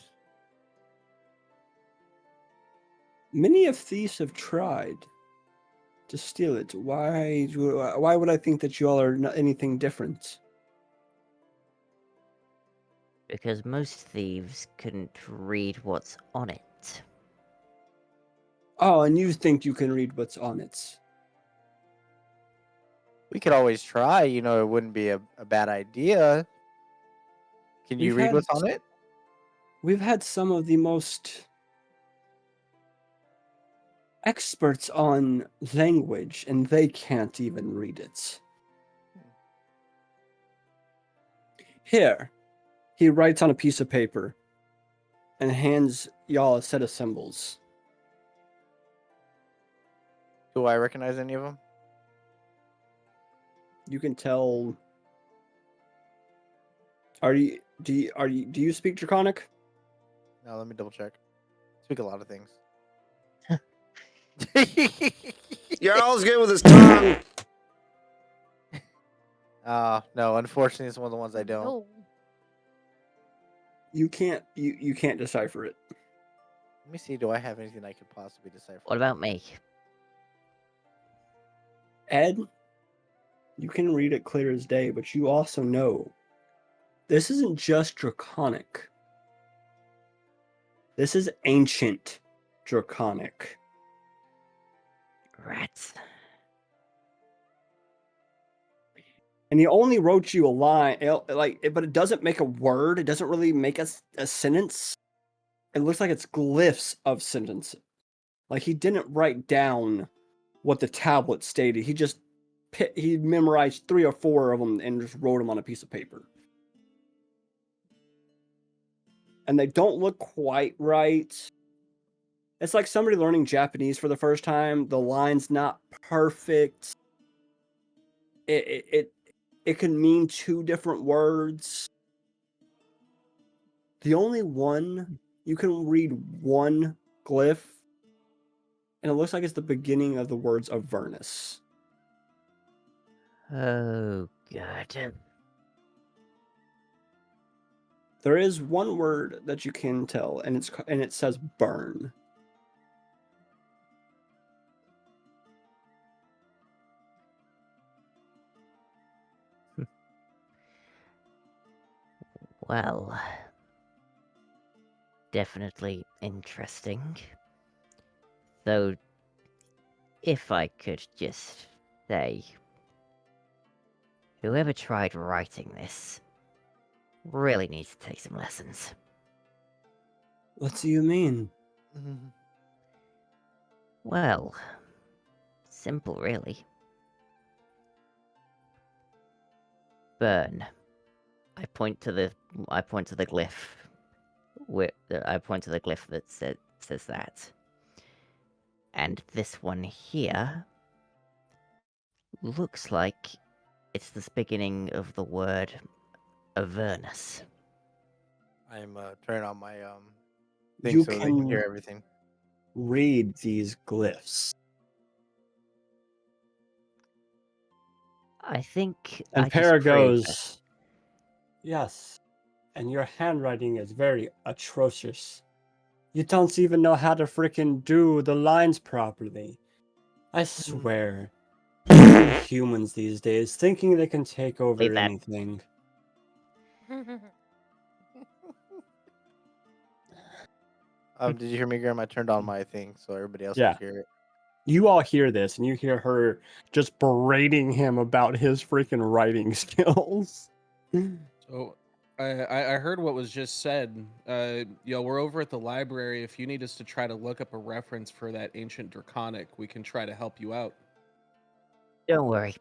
Many of thieves have tried to steal it. Why would I think that you all are not anything different?
Because most thieves couldn't read what's on it.
Oh, and you think you can read what's on it?
We could always try. You know, it wouldn't be a bad idea. Can you read what's on it?
We've had some of the most experts on language, and they can't even read it. Here, he writes on a piece of paper and hands y'all a set of symbols.
Do I recognize any of them?
You can tell. Do you speak Draconic?
No, let me double check. Speak a lot of things.
Jarl's good with his tongue.
No, unfortunately, it's one of the ones I don't.
No.
You can't decipher it.
Let me see. Do I have anything I could possibly decipher?
What about me?
Ed, you can read it clear as day, but you also know this isn't just Draconic. This is ancient Draconic.
Rats.
And he only wrote you a line, but it doesn't make a word. It doesn't really make a sentence. It looks like it's glyphs of sentences. Like he didn't write down what the tablet stated. He memorized 3 or 4 of them and just wrote them on a piece of paper. And they don't look quite right. It's like somebody learning Japanese for the first time. The line's not perfect. It can mean 2 different words. The only one, you can read one glyph, and it looks like it's the beginning of the words Avernus.
Oh, God.
There is one word that you can tell, and it says burn.
Well, definitely interesting. Though, if I could just say, whoever tried writing this really needs to take some lessons.
What do you mean?
Well, simple really. Burn. I point to the glyph. I point to the glyph that says that. And this one here looks like it's the beginning of the word Avernus.
I'm turning on my thing
You
so they can
can
hear everything.
read these glyphs.
I think
And
I just
Para
prayed
goes, yes, and your handwriting is very atrocious. You don't even know how to freaking do the lines properly. I swear. Humans these days thinking they can take over
Leave that.
anything.
Did you hear me, Graham? I turned on my thing so everybody else
Yeah.
could hear it.
You all hear this, and you hear her just berating him about his freaking writing skills.
So I heard what was just said. We're over at the library. If you need us to try to look up a reference for that ancient draconic, we can try to help you out.
Don't worry.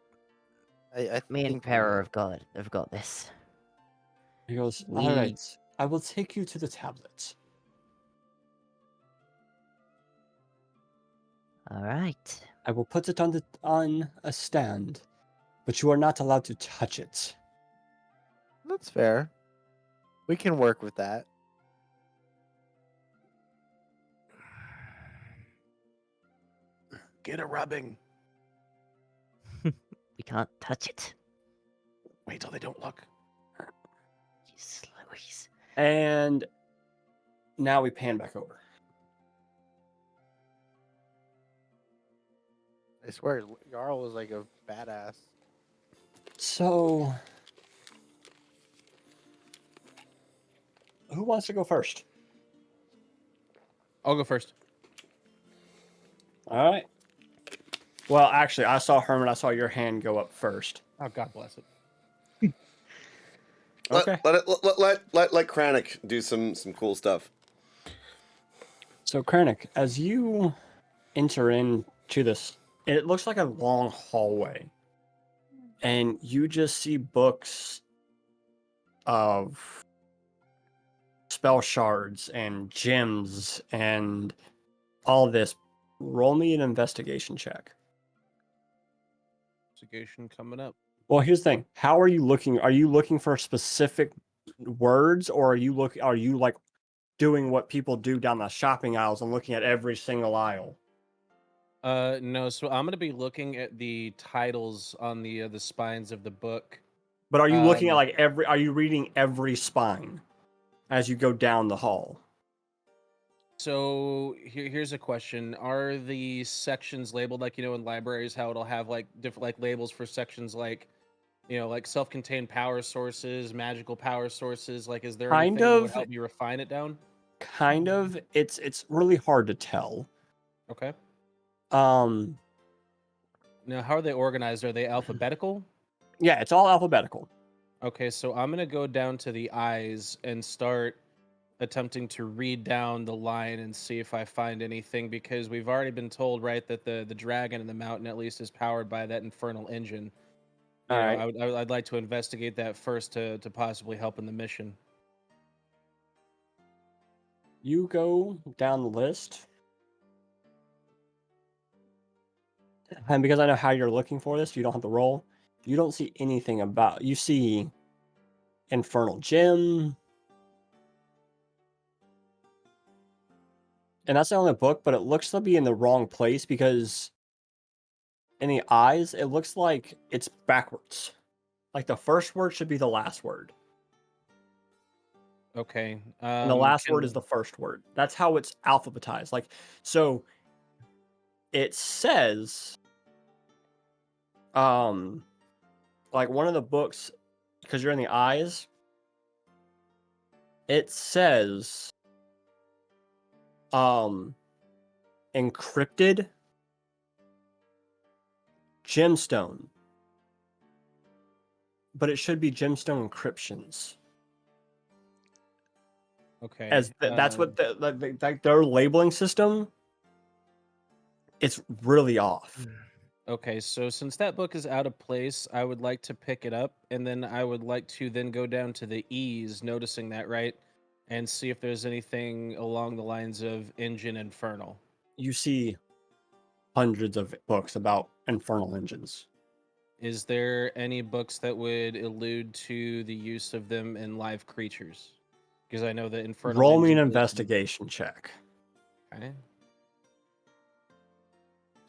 I
Me and
think
Para have got this.
He goes,
We-
all right, I will take you to the tablet.
All right.
I will put it on a stand, but you are not allowed to touch it.
that's fair. We can work with that.
Get a rubbing.
We can't touch it.
Wait till they don't look.
You slowies.
And now we pan back over.
I swear, Jarl was like a badass.
So, who wants to go first?
I'll go first.
All right. Well, actually, I saw Herman. I saw your hand go up first.
Oh, God bless it.
Okay.
Let Kranich do some cool stuff.
So, Krennic, as you enter into this, it looks like a long hallway, and you just see books of spell shards and gems and all this. Roll me an investigation check.
Investigation coming up.
Well, here's the thing. How are you looking? Are you looking for specific words, or are you like doing what people do down the shopping aisles and looking at every single aisle?
No. So I'm gonna be looking at the titles on the spines of the book.
But are you looking at like are you reading every spine as you go down the hall?
So here's a question: are the sections labeled like in libraries how it'll have like different like labels for sections like like self-contained power sources, magical power sources? Like, is there
Kind
anything that would
of.
help me refine it down?
Kind of. It's really hard to tell.
Okay.
Um.
Now, how are they organized? Are they alphabetical?
Yeah, it's all alphabetical.
Okay, so I'm gonna go down to the eyes and start attempting to read down the line and see if I find anything, because we've already been told, right, that the dragon in the mountain at least is powered by that infernal engine.
All right.
I'd like to investigate that first to possibly help in the mission.
You go down the list. And because I know how you're looking for this, you don't have to roll. You don't see anything about. You see Infernal Gem. And that's the only book, but it looks to be in the wrong place because in the eyes, it looks like it's backwards. Like the first word should be the last word.
Okay.
And the last word is the first word. That's how it's alphabetized. Like, so it says, like one of the books, because you're in the eyes, it says, encrypted gemstone, but it should be gemstone encryptions.
Okay.
As that's what their labeling system. It's really off.
Okay, so since that book is out of place, I would like to pick it up, and then I would like to then go down to the E's, noticing that, right, and see if there's anything along the lines of engine infernal.
You see hundreds of books about infernal engines.
Is there any books that would allude to the use of them in live creatures? Because I know that infernal.
Roll me an
engine is-
investigation check.
Okay.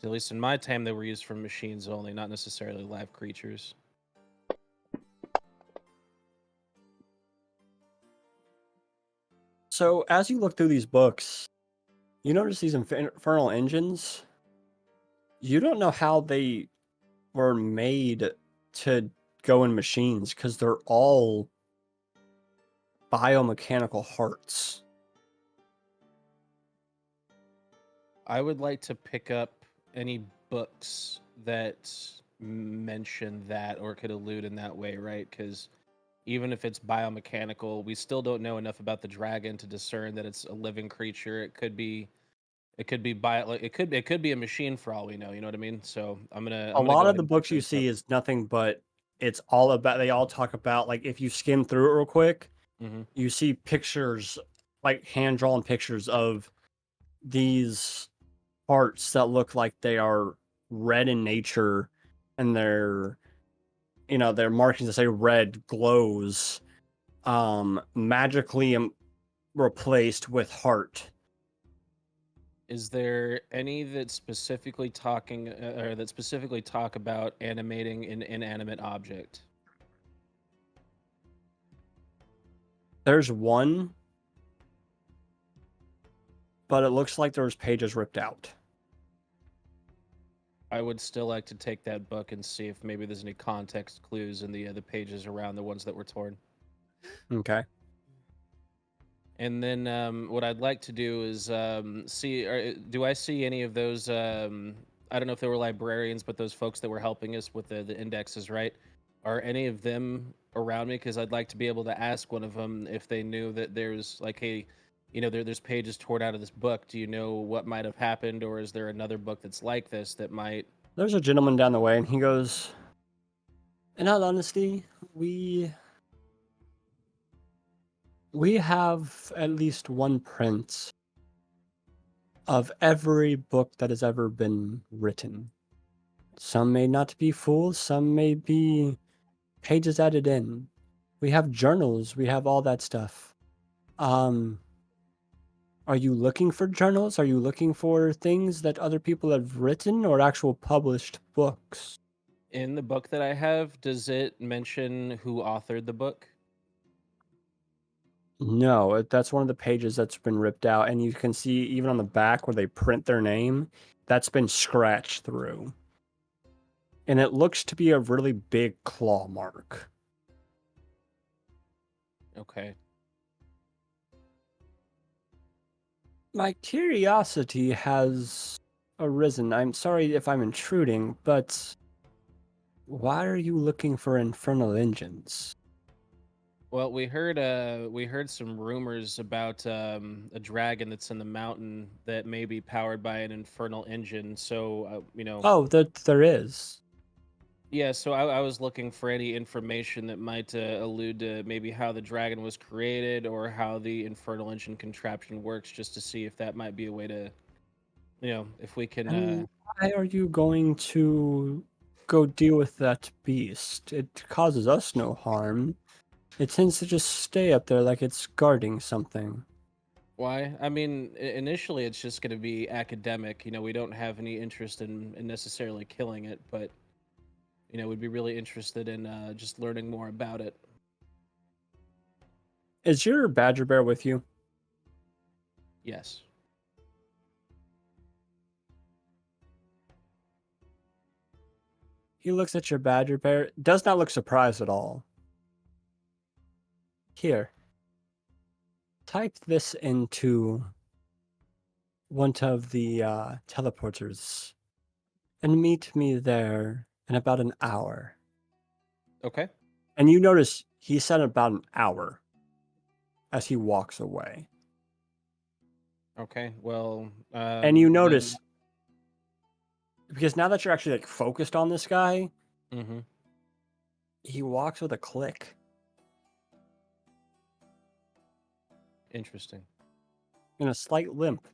At least in my time, they were used for machines only, not necessarily live creatures.
So as you look through these books, you notice these infernal engines. You don't know how they were made to go in machines because they're all biomechanical hearts.
I would like to pick up any books that mention that or could allude in that way, right? Because even if it's biomechanical, we still don't know enough about the dragon to discern that it's a living creature. It could be it could be a machine for all we know. You know what I mean? So I'm gonna
A
go
lot
ahead
of the
and pick
books you
those up.
see is nothing but it's all about. They all talk about, like, if you skim through it real quick,
Mhm.
you see pictures, like hand drawn pictures of these parts that look like they are red in nature, and their markings that say red glows, magically replaced with heart.
Is there any that specifically talk about animating an inanimate object?
There's one, but it looks like there's pages ripped out.
I would still like to take that book and see if maybe there's any context clues in the pages around the ones that were torn.
Okay.
And then what I'd like to do is see, do I see any of those? I don't know if they were librarians, but those folks that were helping us with the indexes, right? Are any of them around me? Because I'd like to be able to ask one of them if they knew that there's like, hey, there's pages torn out of this book. Do you know what might have happened, or is there another book that's like this that might?
There's a gentleman down the way, and he goes, in all honesty, we have at least one print of every book that has ever been written. Some may not be full, some may be pages added in. We have journals, we have all that stuff. Are you looking for journals? Are you looking for things that other people have written, or actual published books?
In the book that I have, does it mention who authored the book?
No, that's one of the pages that's been ripped out, and you can see even on the back where they print their name, that's been scratched through. And it looks to be a really big claw mark.
Okay.
My curiosity has arisen. I'm sorry if I'm intruding, but why are you looking for infernal engines?
Well, we heard some rumors about a dragon that's in the mountain that may be powered by an infernal engine. So
Oh, there is.
yeah. So I was looking for any information that might allude to maybe how the dragon was created or how the infernal engine contraption works, just to see if that might be a way to, if we can.
And why are you going to go deal with that beast? It causes us no harm. It tends to just stay up there like it's guarding something.
Why? I mean, initially it's just going to be academic. We don't have any interest in necessarily killing it, but we'd be really interested in just learning more about it.
Is your badger bear with you?
Yes.
He looks at your badger bear, does not look surprised at all. Here. Type this into one of the teleporters and meet me there in about an hour.
Okay.
And you notice he said about an hour as he walks away.
Okay. Well,
and you notice, because now that you're actually like focused on this guy, he walks with a click.
Interesting.
And a slight limp.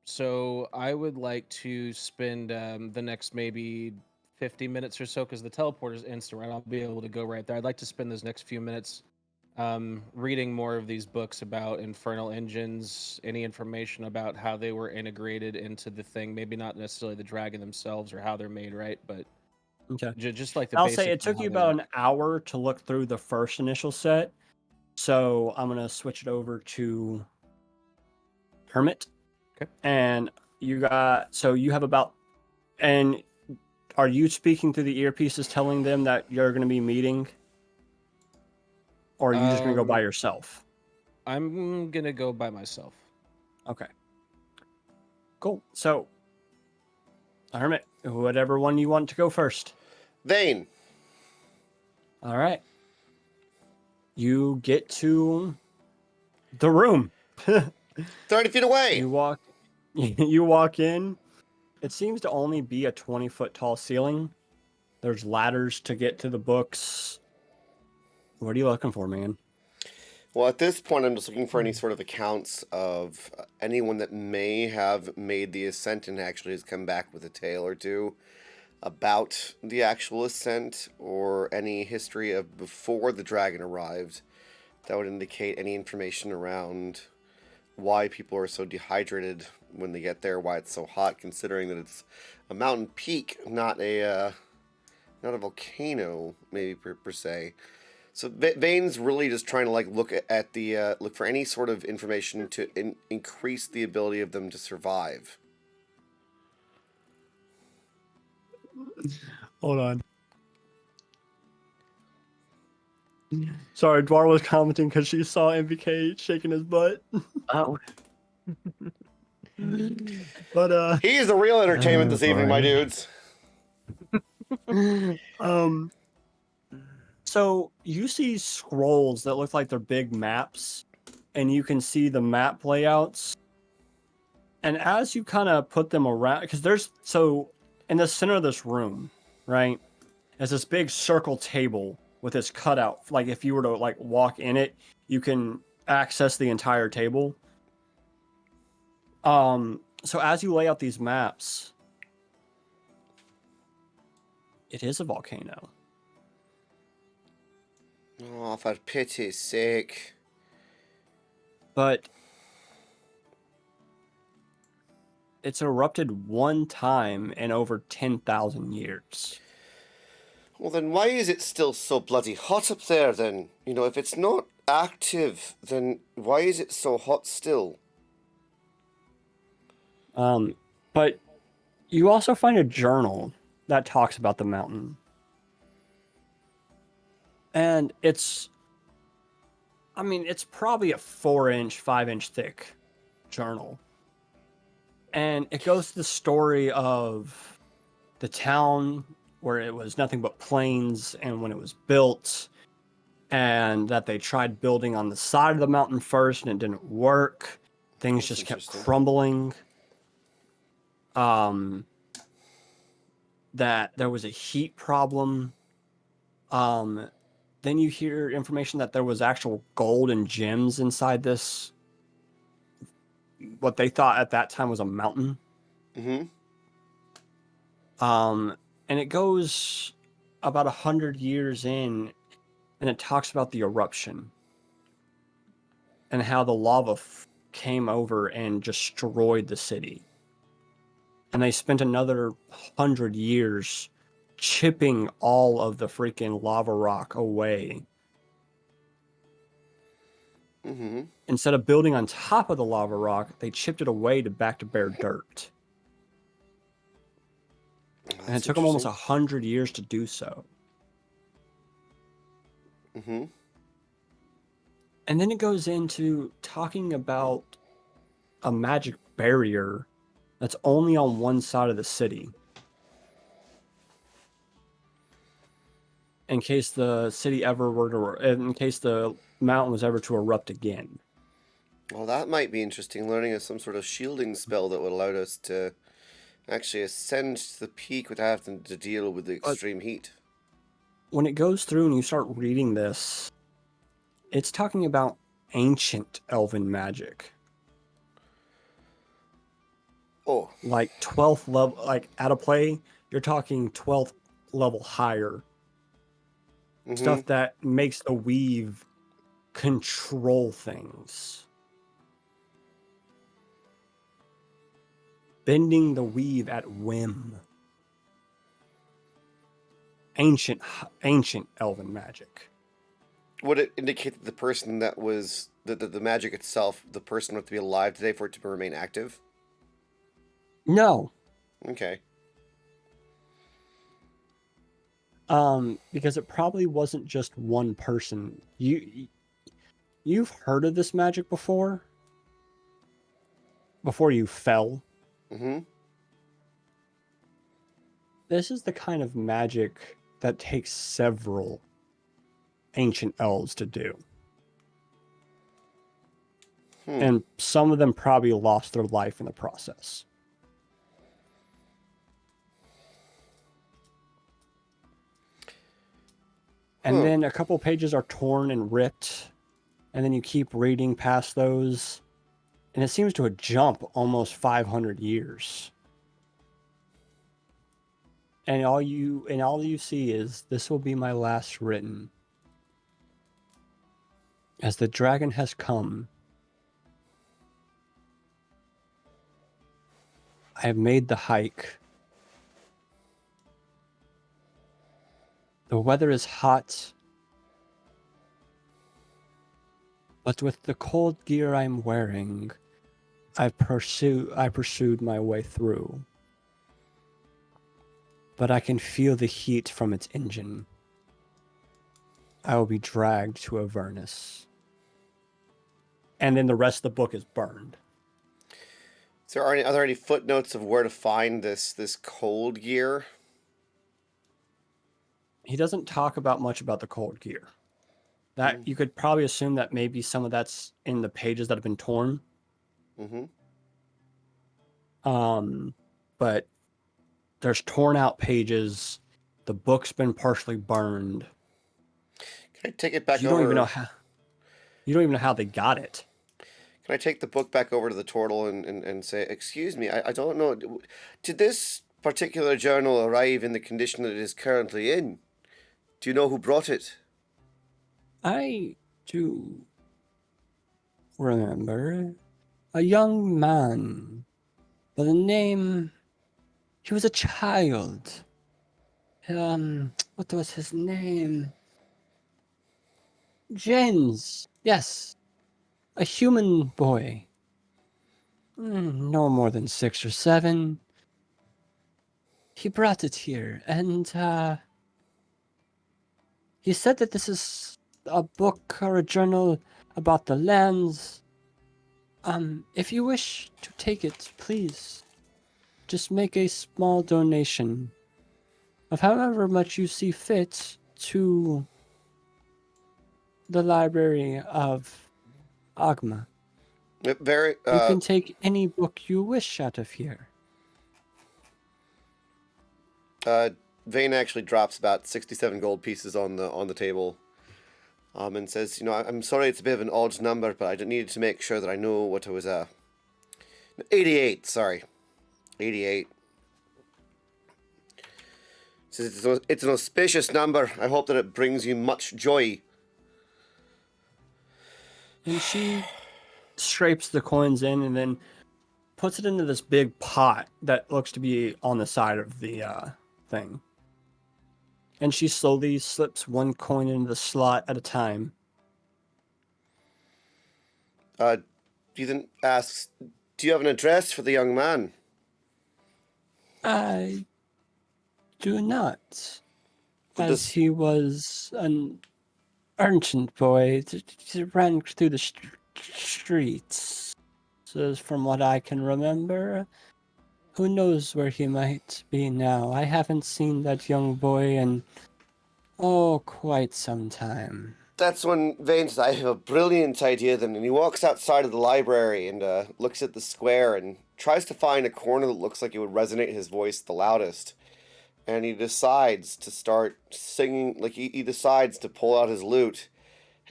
So I would like to spend the next maybe 50 minutes or so, because the teleporter's instant, right? I'll be able to go right there. I'd like to spend those next few minutes reading more of these books about infernal engines, any information about how they were integrated into the thing. Maybe not necessarily the dragon themselves or how they're made, right? But
Okay.
just like the
I'll
basic.
say it took you about an hour to look through the first initial set. So I'm going to switch it over to Hermit.
Okay.
And you have about, and are you speaking through the earpieces telling them that you're going to be meeting? Or are you just going to go by yourself?
I'm going to go by myself.
Okay. Cool. So, Hermit, whatever one you want to go first.
Vane.
All right. You get to the room.
30 feet away.
You walk in. It seems to only be a 20-foot tall ceiling. There's ladders to get to the books. What are you looking for, man?
Well, at this point, I'm just looking for any sort of accounts of anyone that may have made the Ascent and actually has come back with a tale or two about the actual Ascent, or any history of before the dragon arrived that would indicate any information around why people are so dehydrated when they get there, why it's so hot, considering that it's a mountain peak, not a volcano, maybe per se. So Vane's really just trying to look at the look for any sort of information to increase the ability of them to survive.
Hold on. Sorry, Dwar was commenting because she saw MVK shaking his butt.
Oh,
But
He's the real entertainment this evening, my dudes.
So you see scrolls that look like they're big maps, and you can see the map layouts. And as you kind of put them around, because in the center of this room, right, there's this big circle table with this cutout. Like if you were to walk in it, you can access the entire table. So as you lay out these maps, it is a volcano.
Oh, for pity's sake.
But it's erupted one time in over 10,000 years.
Well, then why is it still so bloody hot up there, then? You know, if it's not active, then why is it so hot still?
But you also find a journal that talks about the mountain. And it's probably a 4-inch, 5-inch thick journal. And it goes to the story of the town where it was nothing but plains, and when it was built, and that they tried building on the side of the mountain first and it didn't work. Things
That's
just kept
interesting.
crumbling. That there was a heat problem. Then you hear information that there was actual gold and gems inside this, what they thought at that time was a mountain.
Mm-hmm.
And it goes about 100 years in, and it talks about the eruption and how the lava came over and destroyed the city. And they spent another 100 years chipping all of the freaking lava rock away.
Mm-hmm.
Instead of building on top of the lava rock, they chipped it away back to bare dirt. And it took them almost 100 years to do so.
Mm-hmm.
And then it goes into talking about a magic barrier that's only on one side of the city. In case the mountain was ever to erupt again.
Well, that might be interesting, learning of some sort of shielding spell that would allow us to actually ascend to the peak without having to deal with the extreme heat.
When it goes through and you start reading this, it's talking about ancient elven magic.
Oh.
Like 12th level, like at a play, you're talking 12th level higher.
Mm-hmm.
Stuff that makes the weave control things. Bending the weave at whim. Ancient elven magic.
Would it indicate that the person that was the magic itself, the person would have to be alive today for it to remain active?
No.
Okay.
Because it probably wasn't just one person. You've heard of this magic before? Before you fell?
Mm-hmm.
This is the kind of magic that takes several ancient elves to do. And some of them probably lost their life in the process. And then a couple pages are torn and ripped, and then you keep reading past those, and it seems to jump almost 500 years. And all you see is, "This will be my last written. As the dragon has come, I have made the hike. The weather is hot, but with the cold gear I'm wearing, I pursued my way through. But I can feel the heat from its engine. I will be dragged to Avernus." And then the rest of the book is burned.
Are there any footnotes of where to find this cold gear?
He doesn't talk about much about the cold gear. That you could probably assume that maybe some of that's in the pages that have been torn.
Mm-hmm.
But there's torn out pages. The book's been partially burned.
Can I take it back
You
over?
don't even know how they got it.
Can I take the book back over to the turtle and say, "Excuse me, I don't know. Did this particular journal arrive in the condition that it is currently in? Do you know who brought it?"
I do remember a young man by the name. He was a child. What was his name? James. Yes. A human boy. No more than 6 or 7. He brought it here, and he said that this is a book or a journal about the lands. If you wish to take it, please, just make a small donation of however much you see fit to the Library of Agma.
Very.
You can take any book you wish out of here.
Vane actually drops about 67 gold pieces on the table, and says, "I'm sorry, it's a bit of an odd number, but I needed to make sure that I know what it was. 88. Sorry, 88. Says it's an auspicious number. I hope that it brings you much joy."
And she scrapes the coins in and then puts it into this big pot that looks to be on the side of the thing. And she slowly slips one coin into the slot at a time.
Ethan asks, "Do you have an address for the young man?"
I do not. As he was an ancient boy that ran through the streets. So from what I can remember, who knows where he might be now. I haven't seen that young boy in, quite some time.
That's when Vane says, "I have a brilliant idea then," and he walks outside of the library and looks at the square and tries to find a corner that looks like it would resonate his voice the loudest. And he decides to start singing, like he decides to pull out his lute.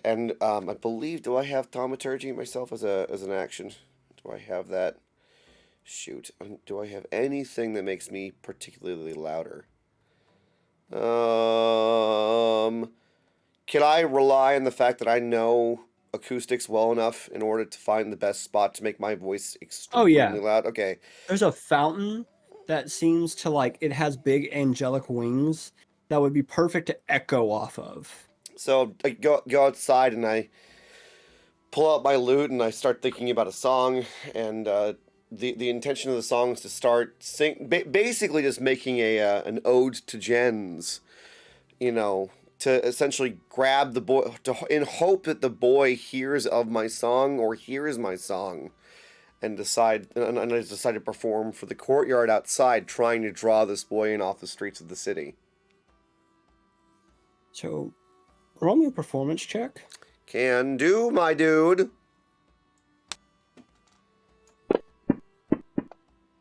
And I believe, do I have thaumaturgy myself as an action? Do I have that? Shoot. Do I have anything that makes me particularly louder? Can I rely on the fact that I know acoustics well enough in order to find the best spot to make my voice
Oh, yeah.
extremely loud? Okay.
There's a fountain that seems to like it has big angelic wings that would be perfect to echo off of.
So I go outside and I pull out my lute and I start thinking about a song, and the intention of the song is to start basically just making an ode to gens, you know, to essentially grab the boy in hope that the boy hears of my song or hears my song, and I decide to perform for the courtyard outside, trying to draw this boy in off the streets of the city.
So, roll me a performance check.
Can do, my dude.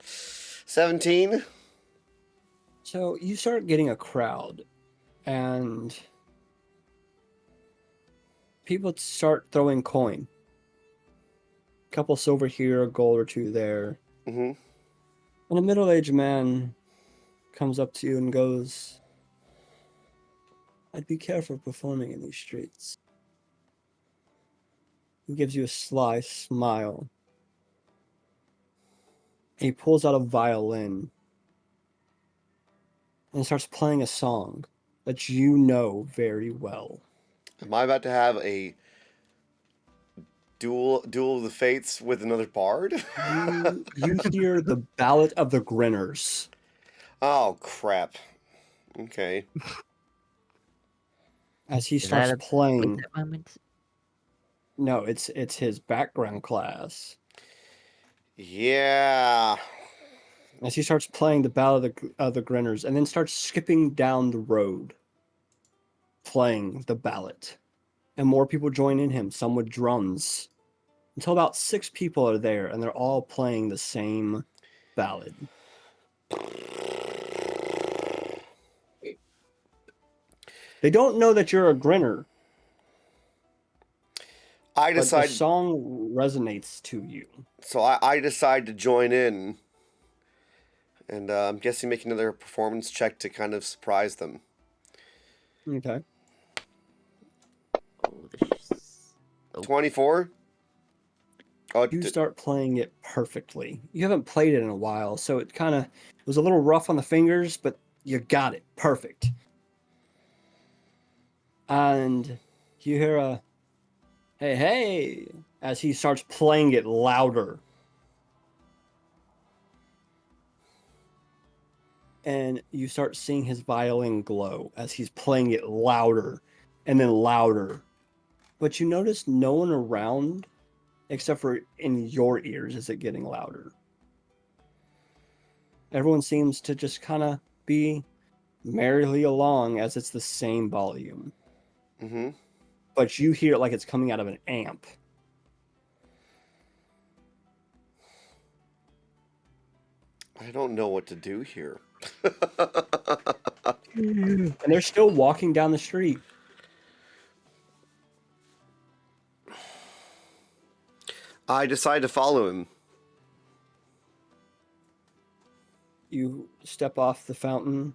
17.
So you start getting a crowd, and people start throwing coin. Couple silver here, a gold or two there.
Mm-hmm.
And a middle-aged man comes up to you and goes, "I'd be careful performing in these streets." He gives you a sly smile. He pulls out a violin and starts playing a song that you know very well.
Am I about to have a duel of the fates with another bard?
You hear the Ballad of the Grinners.
Oh, crap. Okay.
As he
Is that
starts
a
playing.
That moment?
No, it's his background class.
Yeah.
As he starts playing the Ballad of the Grinners, and then starts skipping down the road, playing the ballad. And more people join in him, some with drums, until about 6 people are there, and they're all playing the same ballad. They don't know that you're a Grinner,
I
but the
decide.
song resonates to you.
So I decide to join in. And I'm guessing make another performance check to kind of surprise them.
Okay.
Oh, this is...
24? Oh,
You start playing it perfectly. You haven't played it in a while, so it was a little rough on the fingers, but you got it perfect. And you hear a "hey, hey," as he starts playing it louder. And you start seeing his violin glow as he's playing it louder and then louder. But you notice no one around except for in your ears is it getting louder. Everyone seems to just kind of be merrily along as it's the same volume.
Mm-hmm.
But you hear it like it's coming out of an amp.
I don't know what to do here.
And they're still walking down the street.
I decide to follow him.
You step off the fountain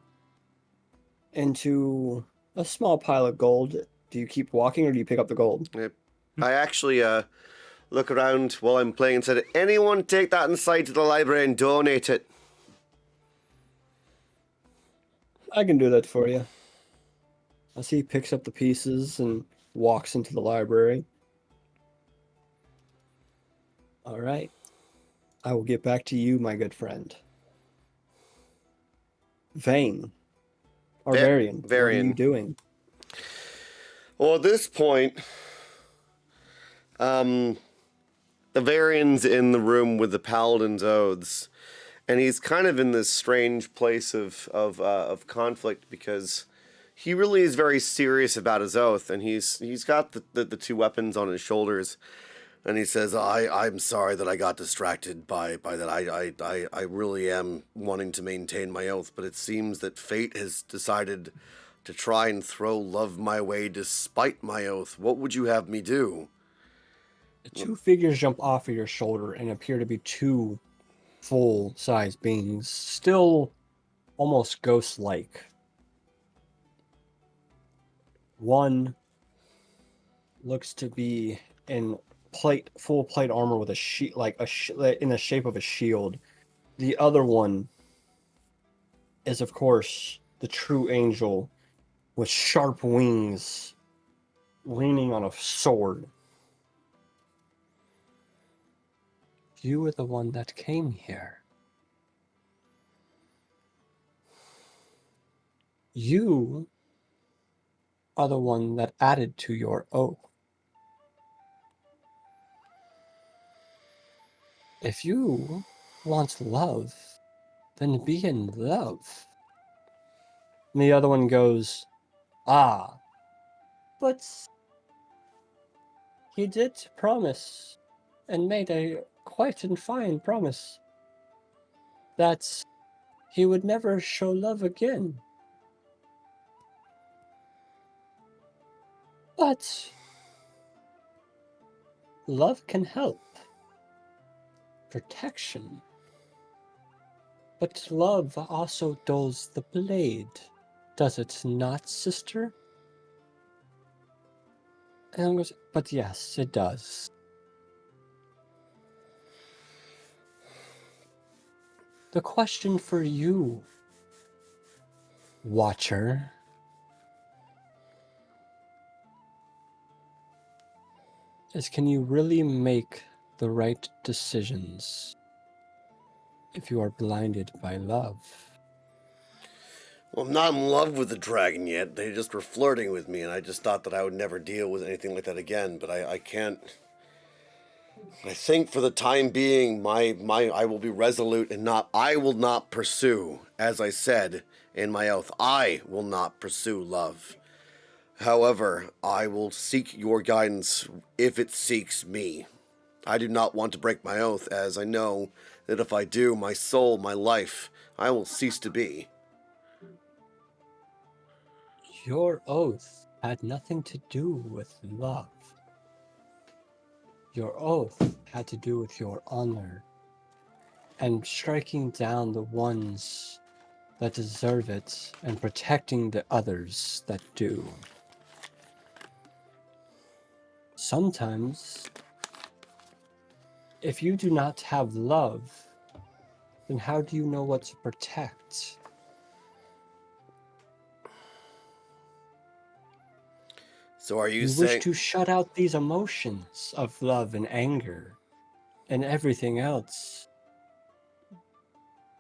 into a small pile of gold. Do you keep walking or do you pick up the gold?
I actually look around while I'm playing and said, "Anyone take that inside to the library and donate it?"
I can do that for you. I see he picks up the pieces and walks into the library. All right. I will get back to you, my good friend. Vane. Or Varian. What are you doing?
Well, at this point, the Varian's in the room with the Paladin's oaths, and he's kind of in this strange place of conflict because he really is very serious about his oath, and he's got the 2 weapons on his shoulders, and he says, "I'm sorry that I got distracted by that. I really am wanting to maintain my oath, but it seems that fate has decided to try and throw love my way despite my oath. What would you have me do?"
The 2 figures jump off of your shoulder and appear to be 2 full-size beings, still almost ghost-like. One looks to be in full plate armor with a sheet, in the shape of a shield. The other one is, of course, the true angel with sharp wings, leaning on a sword. You were the one that came here. You are the one that added to your oath. If you want love, then be in love. And the other one goes, ah, but he did promise and made a quite and fine promise that he would never show love again. But love can help. Protection. But love also dulls the blade, does it not, sister? And I goes, but yes, it does. The question for you, Watcher, is can you really make the right decisions if you are blinded by love?
Well, I'm not in love with the dragon yet. They just were flirting with me, and I just thought that I would never deal with anything like that again. But I can't. I think for the time being, I will be resolute and not. I will not pursue, as I said in my oath. I will not pursue love. However, I will seek your guidance if it seeks me. I do not want to break my oath, as I know that if I do, my soul, my life, I will cease to be.
Your oath had nothing to do with love. Your oath had to do with your honor and striking down the ones that deserve it and protecting the others that do. Sometimes, if you do not have love, then how do you know what to protect?
So are you
You
saying...
wish to shut out these emotions of love and anger and everything else.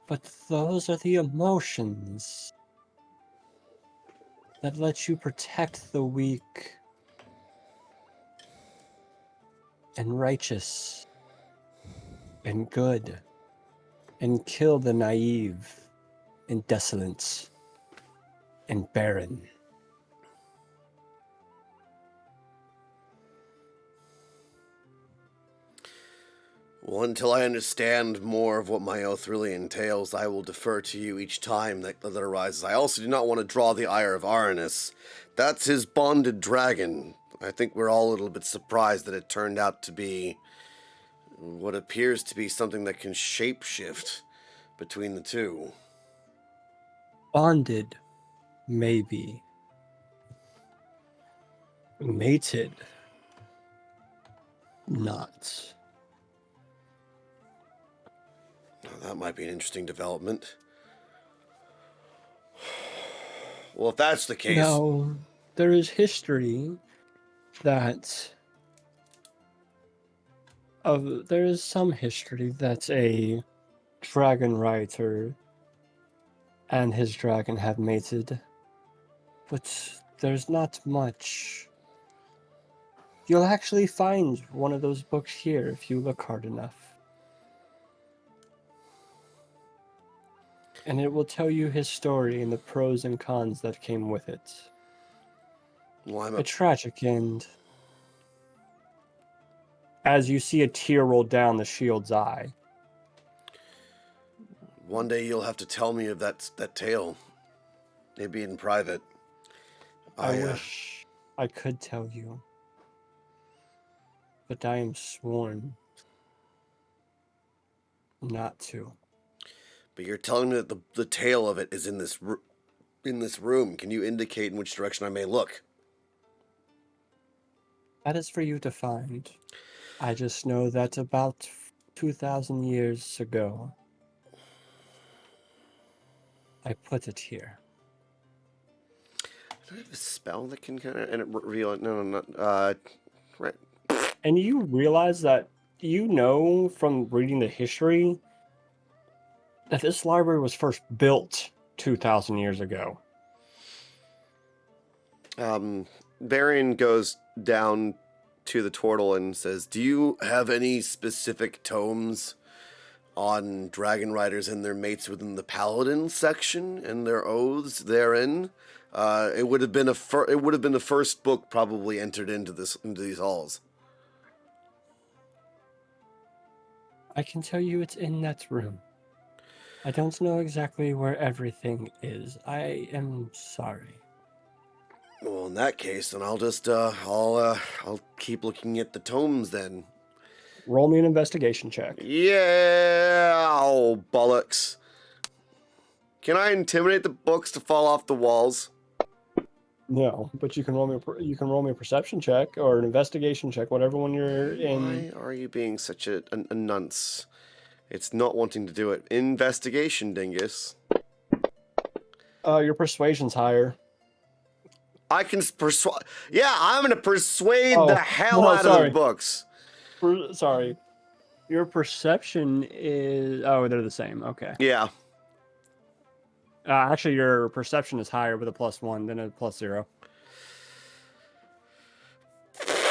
But those are the emotions that let you protect the weak and righteous and good and kill the naive and desolate and barren.
Well, until I understand more of what my oath really entails, I will defer to you each time that arises. I also do not want to draw the ire of Aranus. That's his bonded dragon. I think we're all a little bit surprised that it turned out to be what appears to be something that can shapeshift between the two.
Bonded, maybe. Mated, not.
Now, that might be an interesting development. Well, if that's the case...
Now, there is history that... there is some history that a dragon rider and his dragon have mated, but there's not much. You'll actually find one of those books here if you look hard enough. And it will tell you his story and the pros and cons that came with it.
Well,
A tragic end. As you see a tear roll down the shield's eye.
One day you'll have to tell me of that tale. Maybe in private.
I wish I could tell you. But I am sworn not to.
But you're telling me that the tale of it is in this room. Can you indicate in which direction I may look?
That is for you to find. I just know that about 2,000 years ago, I put it here.
Do I have a spell that can kind of and it reveal it? No, not. Right.
And you realize that you know from reading the history that this library was first built 2,000 years ago.
Varian goes down to the turtle and says, "Do you have any specific tomes on dragon riders and their mates within the paladin section and their oaths therein? It would have been the first book probably entered into these halls."
I can tell you it's in that room. I don't know exactly where everything is. I am sorry.
Well, in that case, then I'll just I'll keep looking at the tomes then.
Roll me an investigation check.
Yeah, oh bollocks! Can I intimidate the books to fall off the walls?
No, but you can roll me a perception check or an investigation check, whatever one you're in.
Why are you being such a nunce? It's not wanting to do it. Investigation, Dingus.
Your persuasion's higher.
I can persuade. Yeah, I'm gonna persuade
Oh,
the hell
no,
out
sorry.
of the books.
Sorry. Your perception is... Oh, they're the same. Okay.
Yeah.
Actually, your perception is higher with a +1 than a +0.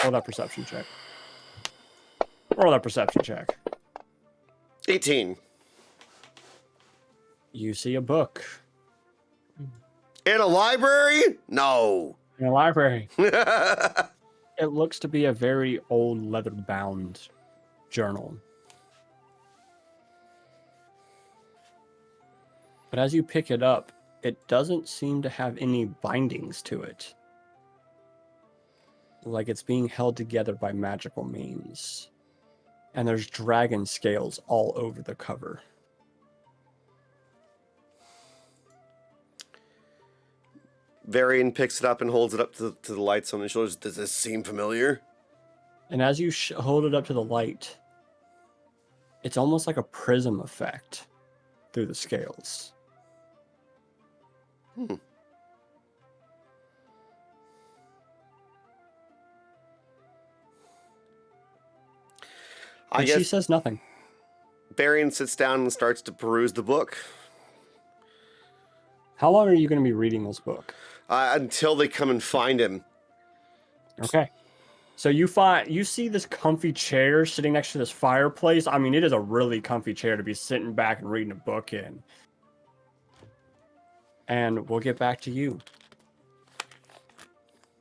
Roll that perception check. Roll that perception check.
18.
You see a book
In a library? No.
in a library. It looks to be a very old leather-bound journal. But as you pick it up, it doesn't seem to have any bindings to it. Like it's being held together by magical means. And there's dragon scales all over the cover.
Varian picks it up and holds it up to the lights on his shoulders. Does this seem familiar?
And as you hold it up to the light, it's almost like a prism effect through the scales.
I
And
guess
she says nothing.
Varian sits down and starts to peruse the book.
How long are you going to be reading this book?
Until they come and find him.
Okay. So you see this comfy chair sitting next to this fireplace. I mean, it is a really comfy chair to be sitting back and reading a book in. And we'll get back to you.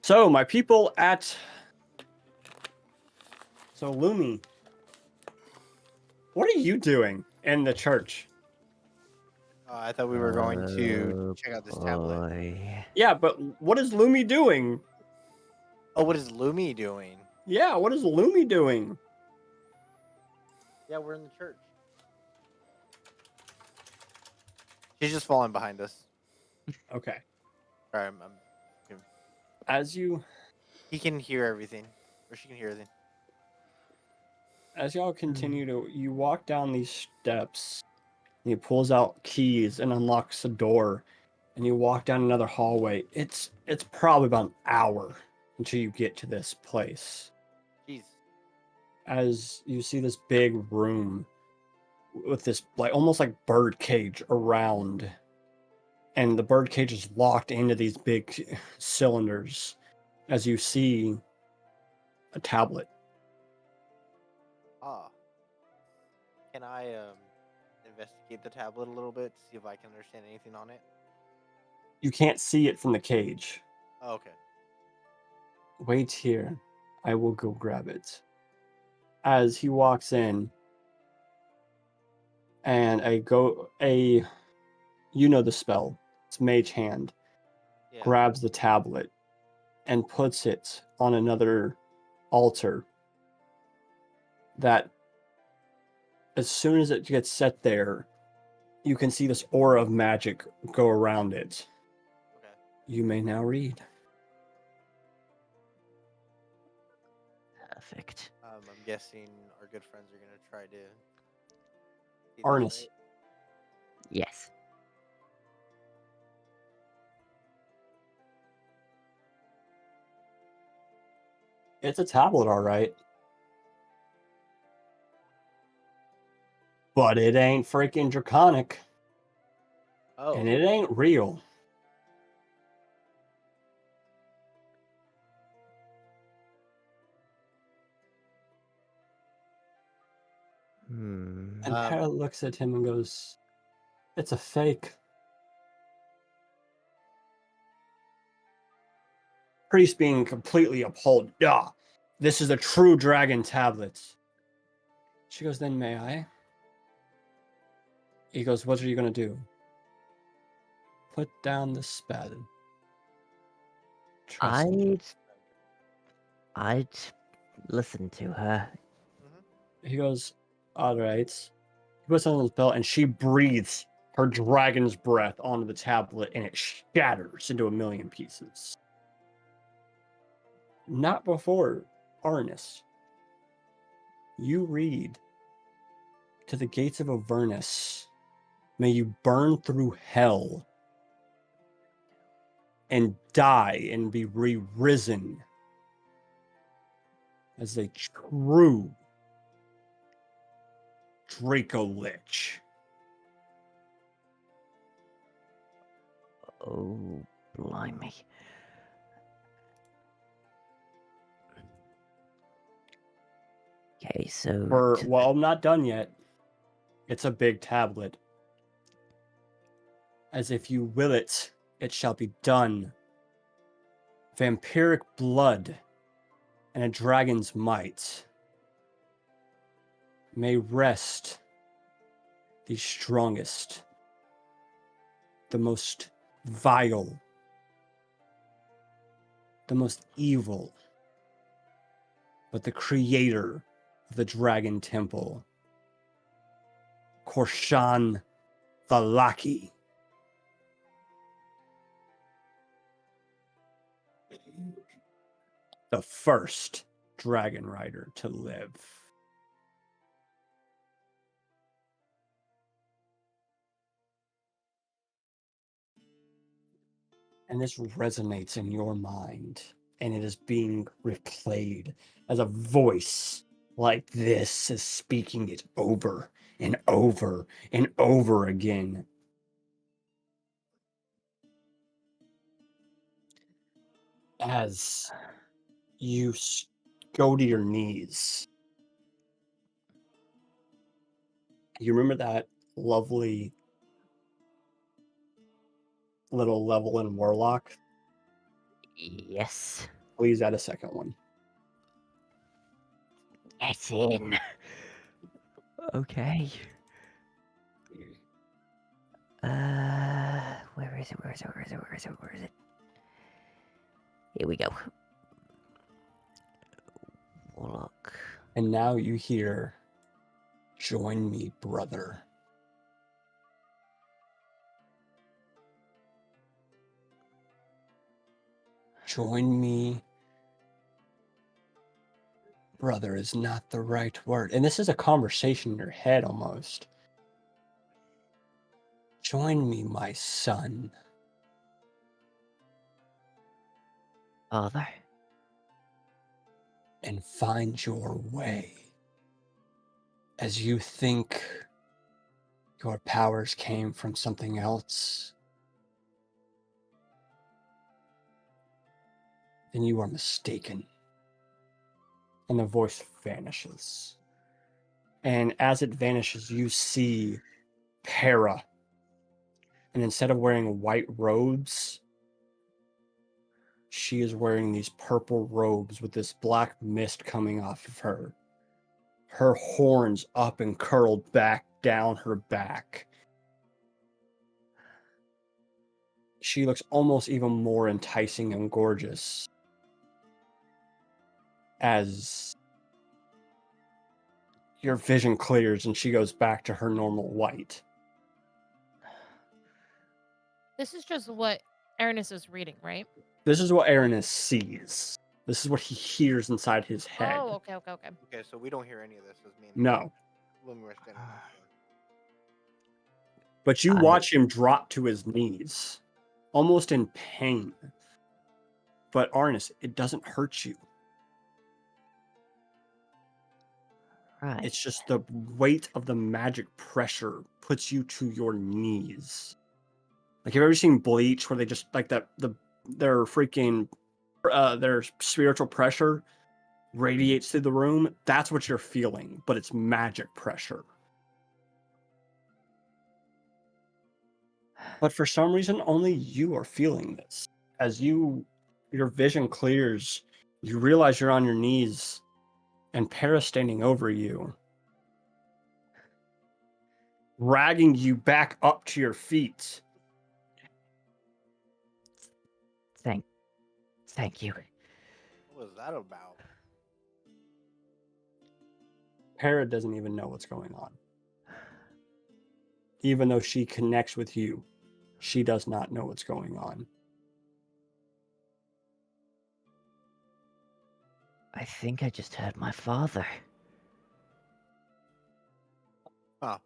So, my people at... So, Lumi, what are you doing in the church?
I thought we were going to check out this tablet.
Boy.
Yeah, but what is Lumi doing?
Oh, what is Lumi doing?
Yeah, what is Lumi doing?
Yeah, we're in the church. She's just falling behind us.
Okay.
All right,
As you...
he can hear everything, or she can hear everything.
As y'all continue to... You walk down these steps, and he pulls out keys and unlocks a door, and you walk down another hallway. It's probably about an hour until you get to this place.
Jeez.
As you see this big room with this like almost like bird cage around, and the bird cage is locked into these big cylinders. As you see a tablet.
Ah. Can I investigate the tablet a little bit to see if I can understand anything on it?
You can't see it from the cage.
Oh, okay.
Wait here. I will go grab it. As he walks in, and you know the spell. It's Mage Hand.
Yeah.
Grabs the tablet and puts it on another altar. That as soon as it gets set there, you can see this aura of magic go around it.
Okay.
You may now read.
Perfect.
I'm guessing our good friends are gonna try to. see this,
Arnis.
right?
Yes.
It's a tablet, all right. But it ain't freaking draconic.
Oh,
And it ain't real.
Hmm.
And Para looks at him and goes, "It's a fake." Priest being completely appalled. Yeah, this is a true dragon tablet. She goes, "Then may I?" He goes, "What are you going to do?" "Put down the spell. Trust me."
I'd listen to her.
He goes, "All right." He puts on his belt and she breathes her dragon's breath onto the tablet and it shatters into a million pieces. Not before, Arnis. You read, "To the gates of Avernus, may you burn through hell and die and be re-risen as a true Draco Lich."
Oh, blimey. Okay, so
Well, I'm not done yet. It's a big tablet. "As if you will it, it shall be done. Vampiric blood and a dragon's might may rest the strongest, the most vile, the most evil, but the creator of the Dragon Temple, Korshan Thalaki. The first dragon rider to live." And this resonates in your mind, and it is being replayed as a voice like this is speaking it over and over and over again. As you go to your knees, you remember that lovely little level in Warlock?
yes.
Please add a second one.
Get in. Okay. Where is it? Where is it? Where is it? Where is it? Where is it? Here we go. Warlock.
And now you hear, "Join me, brother." Join me. Brother is not the right word. And this is a conversation in your head almost. "Join me, my son."
Father.
"And find your way. As you think your powers came from something else, then you are mistaken." And the voice vanishes. And as it vanishes, you see Para. And instead of wearing white robes, she is wearing these purple robes with this black mist coming off of her. Her horns up and curled back down her back. She looks almost even more enticing and gorgeous as your vision clears and she goes back to her normal white.
This is just what Ernest is reading, right?
This is what Aranis sees. This is what he hears inside his head.
Oh, okay.
Okay, so we don't hear any of this as me and
No.
when we were standing next to
But you
I-
watch him drop to his knees, almost in pain. But Arnis, it doesn't hurt you.
Right.
It's just the weight of the magic pressure puts you to your knees. Like, have you ever seen Bleach, where they just like their freaking their spiritual pressure radiates through the room? That's what you're feeling, but it's magic pressure. But for some reason, only you are feeling this. As your vision clears, you realize you're on your knees, and Para's standing over you, dragging you back up to your feet.
Thank you.
What was that about?
Para doesn't even know what's going on. Even though she connects with you, she does not know what's going on.
I think I just heard my father.
Huh.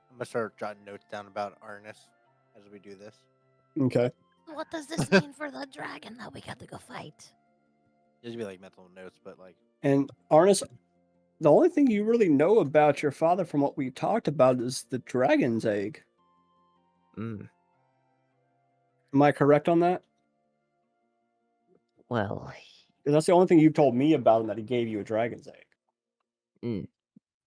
I'm gonna start jotting notes down about Arnis as we do this.
Okay.
What does this mean for the dragon that we got to go fight?
Just be like mental notes, but like
And Arnis, the only thing you really know about your father from what we talked about is the dragon's egg.
Mm.
Am I correct on that?
Well,
'Cause that's the only thing you've told me about him, that he gave you a dragon's egg.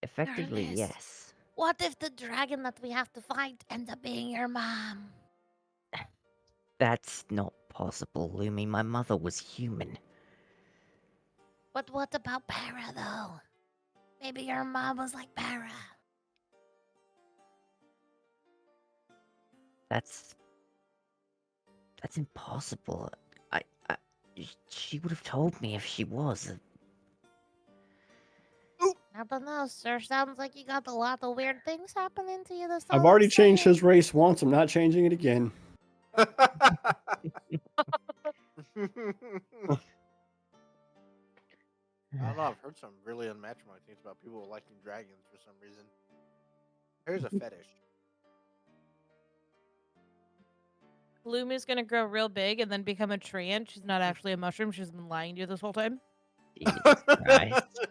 effectively,
Ernest.
yes.
What if the dragon that we have to fight ends up being your mom?
That's not possible, Lumi. My mother was human.
But what about Para, though? Maybe your mom was like Para.
That's impossible. She would have told me if she was.
I don't know, sir. Sounds like you got a lot of weird things happening to you this
I've
all
already
of a
changed
sudden.
his race once. I'm not changing it again.
I don't know. I've heard some really unmatchable things about people liking dragons for some reason. Here's a fetish.
Lumi's gonna grow real big and then become a tree, and she's not actually a mushroom. She's been lying to you this whole time.
Jesus Christ.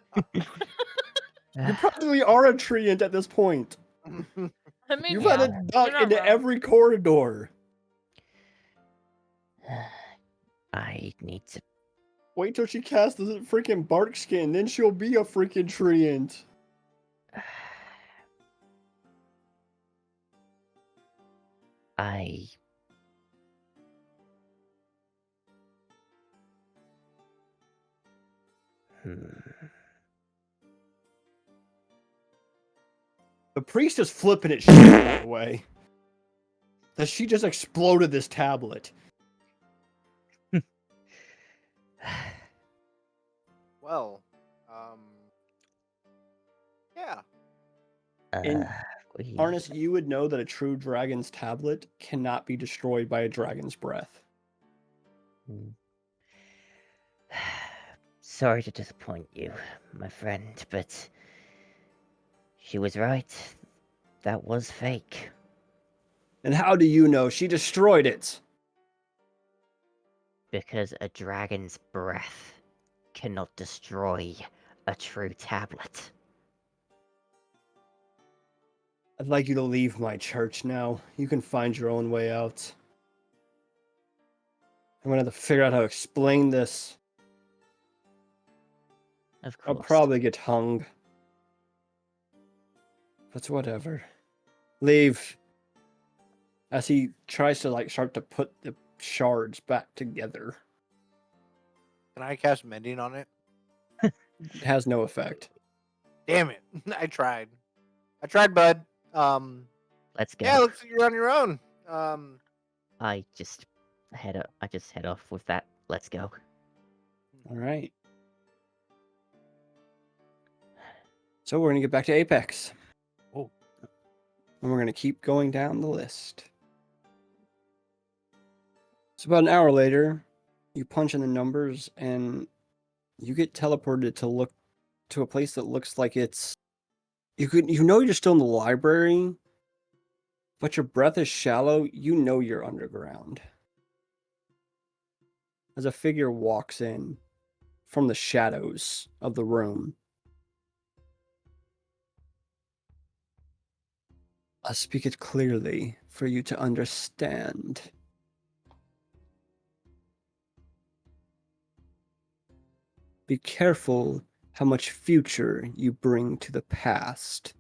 You probably are a treant at this point.
I mean,
You've
yeah,
had a duck
you're not
into
wrong.
every corridor.
I need to.
Wait till she casts the freaking bark skin, then she'll be a freaking treant.
I.
The priest is flipping it shit, by the way. That she just exploded this tablet.
Well, yeah.
And
We-
Arnis, you would know that a true dragon's tablet cannot be destroyed by a dragon's breath.
Sorry to disappoint you, my friend, but she was right. That was fake.
And how do you know? She destroyed it.
Because a dragon's breath cannot destroy a true tablet.
I'd like you to leave my church now. You can find your own way out. I'm gonna have to figure out how to explain this.
Of
I'll
course.
probably get hung. But whatever. Leave. As he tries to start to put the shards back together.
Can I cast mending on it?
It has no effect.
Damn it! I tried, bud.
Let's go.
Yeah, looks like you're on your own.
I just head off with that. Let's go.
All right. So we're gonna get back to Apex.
Oh.
And we're gonna keep going down the list. So about an hour later, you punch in the numbers and you get teleported to look to a place that looks like it's you know you're still in the library, but your breath is shallow, you know you're underground. As a figure walks in from the shadows of the room. I'll speak it clearly for you to understand. Be careful how much future you bring to the past.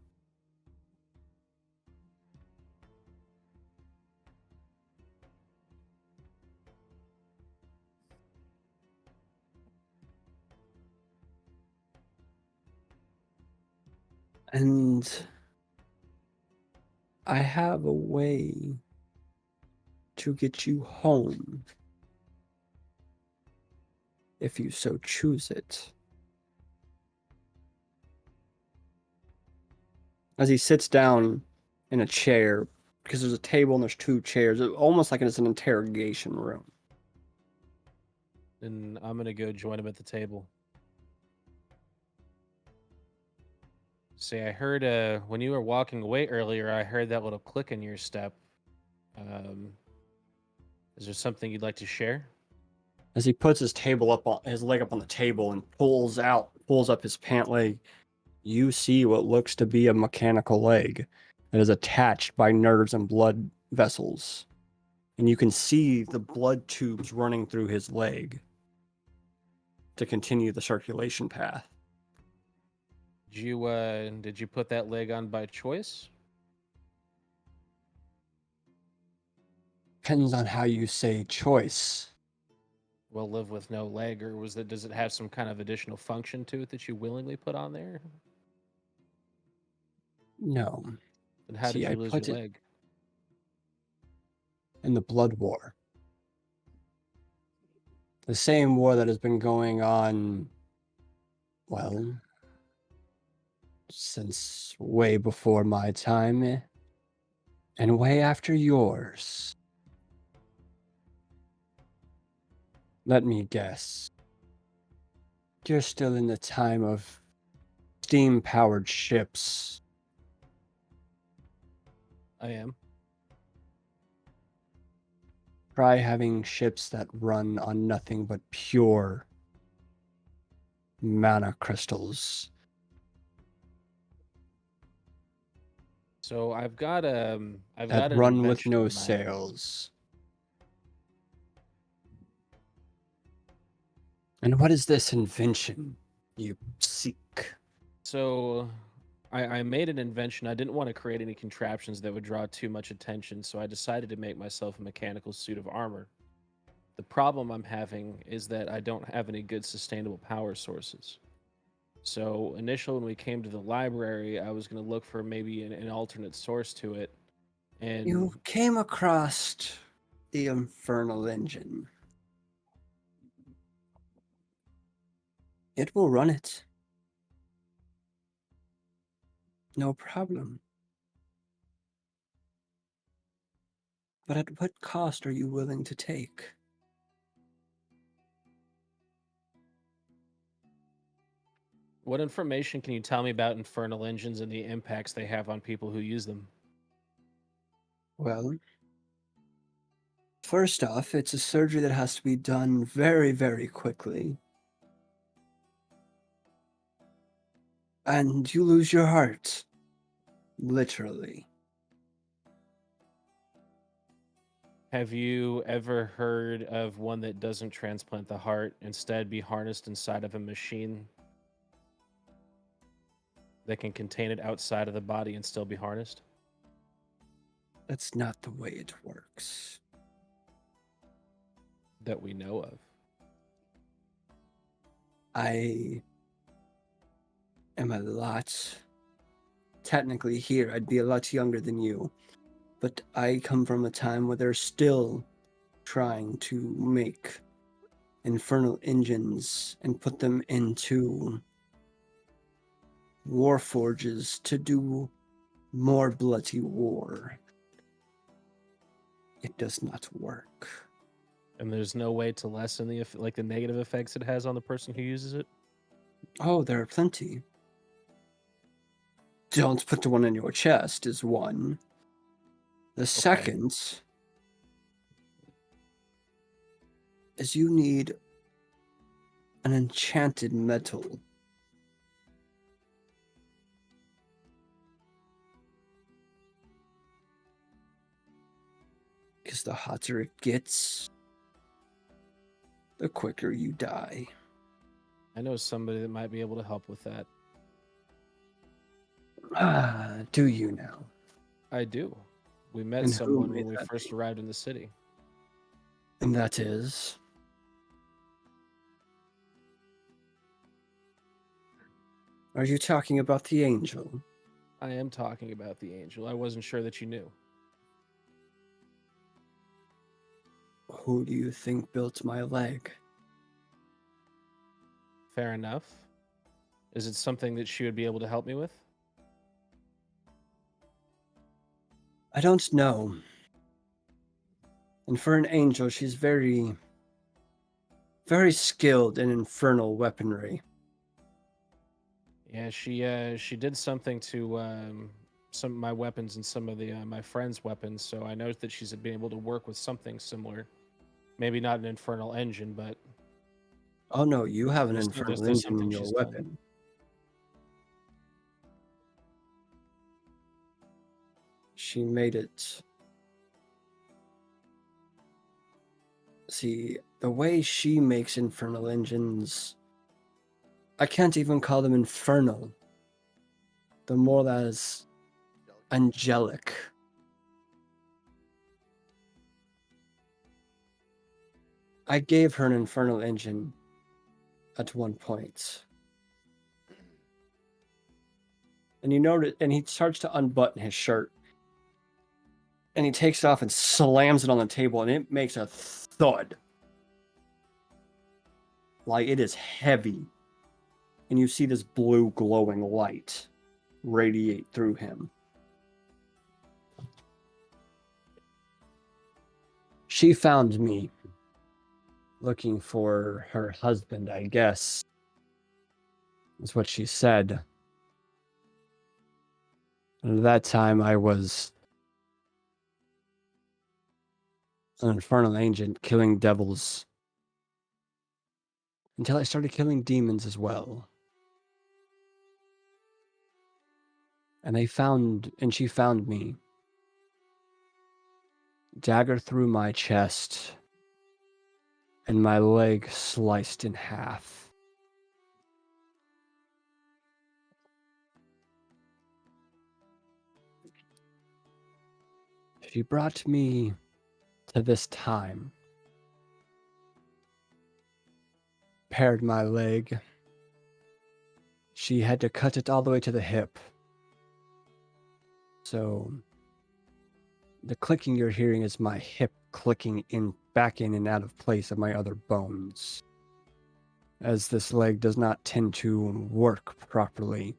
And I have a way to get you home if you so choose it. As he sits down in a chair, because there's a table and there's two chairs, almost like it's an interrogation room.
And I'm gonna go join him at the table. Say, I heard when you were walking away earlier, I heard that little click in your step. Is there something you'd like to share?
As he puts his leg up on the table and pulls up his pant leg, you see what looks to be a mechanical leg that is attached by nerves and blood vessels. And you can see the blood tubes running through his leg to continue the circulation path.
Did you put that leg on by choice?
Depends on how you say choice.
Will live with no leg, or does it have some kind of additional function to it that you willingly put on there?
No.
And how
See,
did
I
you lose
put
your
it
leg?
in the blood war. The same war that has been going on, well, since way before my time and way after yours. Let me guess. You're still in the time of steam-powered ships.
I am.
Try having ships that run on nothing but pure mana crystals.
So I've got an
That run with
invention
no
in mind.
sails. And what is this invention you seek?
So I made an invention. I didn't want to create any contraptions that would draw too much attention, so I decided to make myself a mechanical suit of armor. The problem I'm having is that I don't have any good sustainable power sources. So initially, when we came to the library, I was going to look for maybe an alternate source to it. And
You came across the infernal engine. It will run it. No problem. But at what cost are you willing to take?
what information can you tell me about infernal engines and the impacts they have on people who use them?
Well, first off, it's a surgery that has to be done very, very quickly. And you lose your heart. Literally.
Have you ever heard of one that doesn't transplant the heart, instead be harnessed inside of a machine that can contain it outside of the body and still be harnessed?
That's not the way it works.
That we know of.
I am a lot... Technically here, I'd be a lot younger than you. But I come from a time where they're still trying to make infernal engines and put them into war forges to do more bloody war. It does not work.
And there's no way to lessen the negative effects it has on the person who uses it.
Oh, there are plenty. Don't put the one in your chest is one. The second is you need an enchanted metal. Because the hotter it gets, the quicker you die.
I know somebody that might be able to help with that.
Ah, do you now?
I do. We met
And who
someone
may
when we
that
first
be?
arrived in the city.
And that is... Are you talking about the angel?
I am talking about the angel. I wasn't sure that you knew.
Who do you think built my leg?
Fair enough. Is it something that she would be able to help me with?
I don't know. And for an angel, she's very skilled in infernal weaponry.
Yeah, she did something to some of my weapons and some of the my friends' weapons, so I know that she's been able to work with something similar. Maybe not an infernal engine, but
Oh no, you have an
there's
infernal
there's
engine in
something
your
she's done.
weapon. She made it. See, the way she makes infernal engines, I can't even call them infernal. They're more as angelic. I gave her an infernal engine at one point. And you notice, and he starts to unbutton his shirt. And he takes it off and slams it on the table, and it makes a thud. Like it is heavy. And you see this blue glowing light radiate through him. She found me looking for her husband, I guess, is what she said. And at that time, I was an infernal agent killing devils until I started killing demons as well. And she found me. Dagger through my chest and my leg sliced in half. She brought me to this time. Pared my leg. She had to cut it all the way to the hip. So the clicking you're hearing is my hip clicking back in and out of place of my other bones, as this leg does not tend to work properly,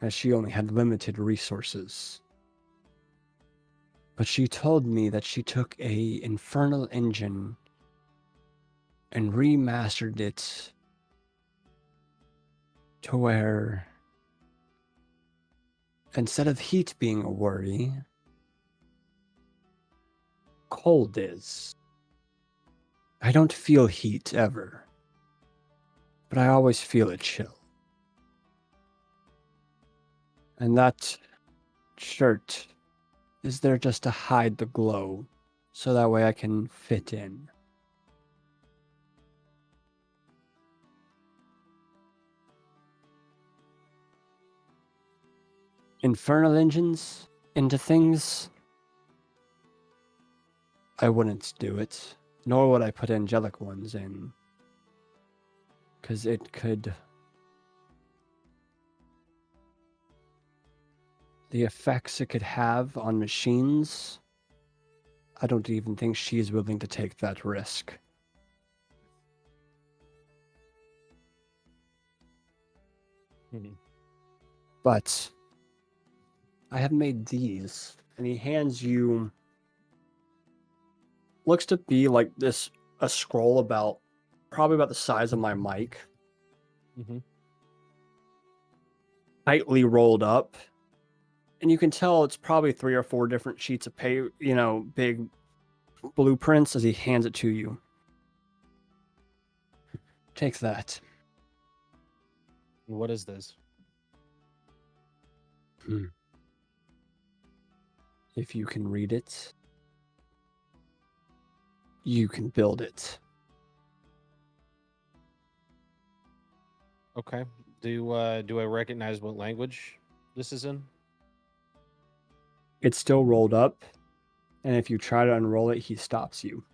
as she only had limited resources. But she told me that she took a infernal engine and remastered it to where instead of heat being a worry, cold is. I don't feel heat ever, but I always feel a chill. And that shirt is there just to hide the glow, so that way I can fit in. Infernal engines into things, I wouldn't do it, nor would I put angelic ones in, because it could... The effects it could have on machines, I don't even think she's willing to take that risk. But I have made these, and he hands you, looks to be like this a scroll probably about the size of my mic,
Mm-hmm.
tightly rolled up, and you can tell it's probably 3 or 4 different sheets of paper, big blueprints as he hands it to you. Take that.
What is this?
If you can read it, you can build it.
Okay. Do I recognize what language this is in?
It's still rolled up, and if you try to unroll it, he stops you.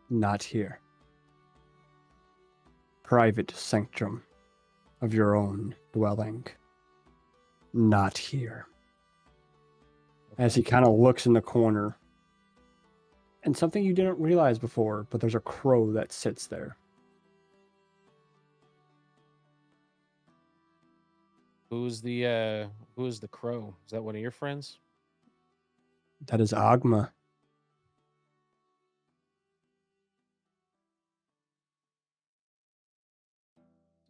Not here. Private sanctum of your own dwelling. Not here. As he kind of looks in the corner. And something you didn't realize before, but there's a crow that sits there.
Who's the crow? Is that one of your friends?
That is Agma.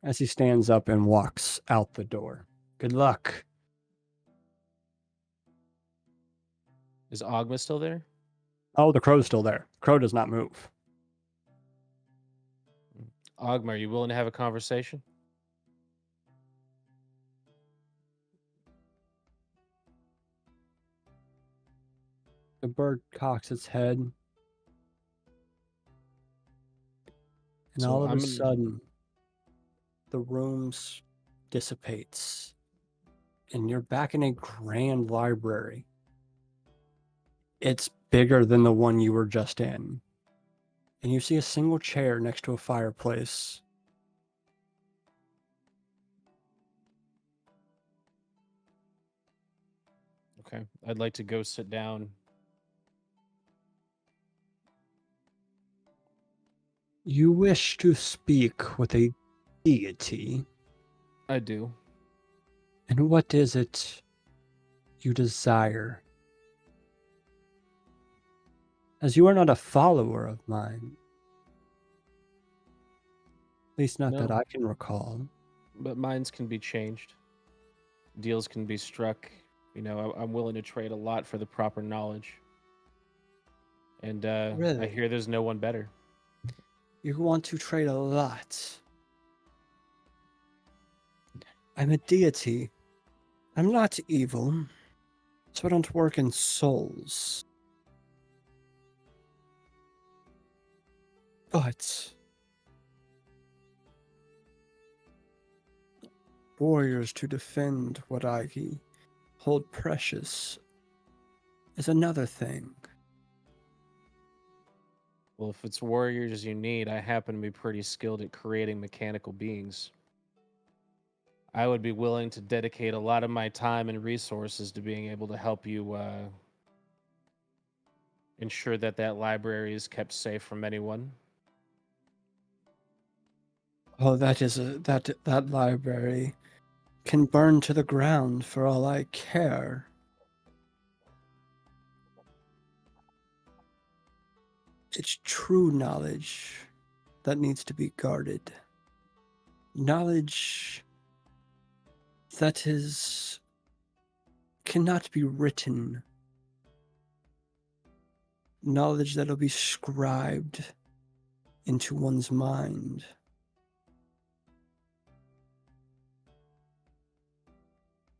As he stands up and walks out the door. Good luck.
Is Ogma still there?
Oh, the crow's still there. The crow does not move.
Ogma, are you willing to have a conversation?
The bird cocks its head. And
So
all of
I'm
a
in-
sudden, the room dissipates. And you're back in a grand library. It's bigger than the one you were just in. And you see a single chair next to a fireplace.
Okay. I'd like to go sit down.
You wish to speak with a deity.
I do.
And what is it you desire? As you are not a follower of mine. At least not that
No.
I can recall.
But minds can be changed. Deals can be struck. I'm willing to trade a lot for the proper knowledge. And I
Really?
hear there's no one better.
You want to trade a lot. I'm a deity. I'm not evil. So I don't work in souls. But warriors to defend what I hold precious is another thing.
Well, if it's warriors you need, I happen to be pretty skilled at creating mechanical beings. I would be willing to dedicate a lot of my time and resources to being able to help you ensure that library is kept safe from anyone.
Oh, that library can burn to the ground for all I care. It's true knowledge that needs to be guarded. Knowledge that cannot be written. Knowledge that'll be scribed into one's mind.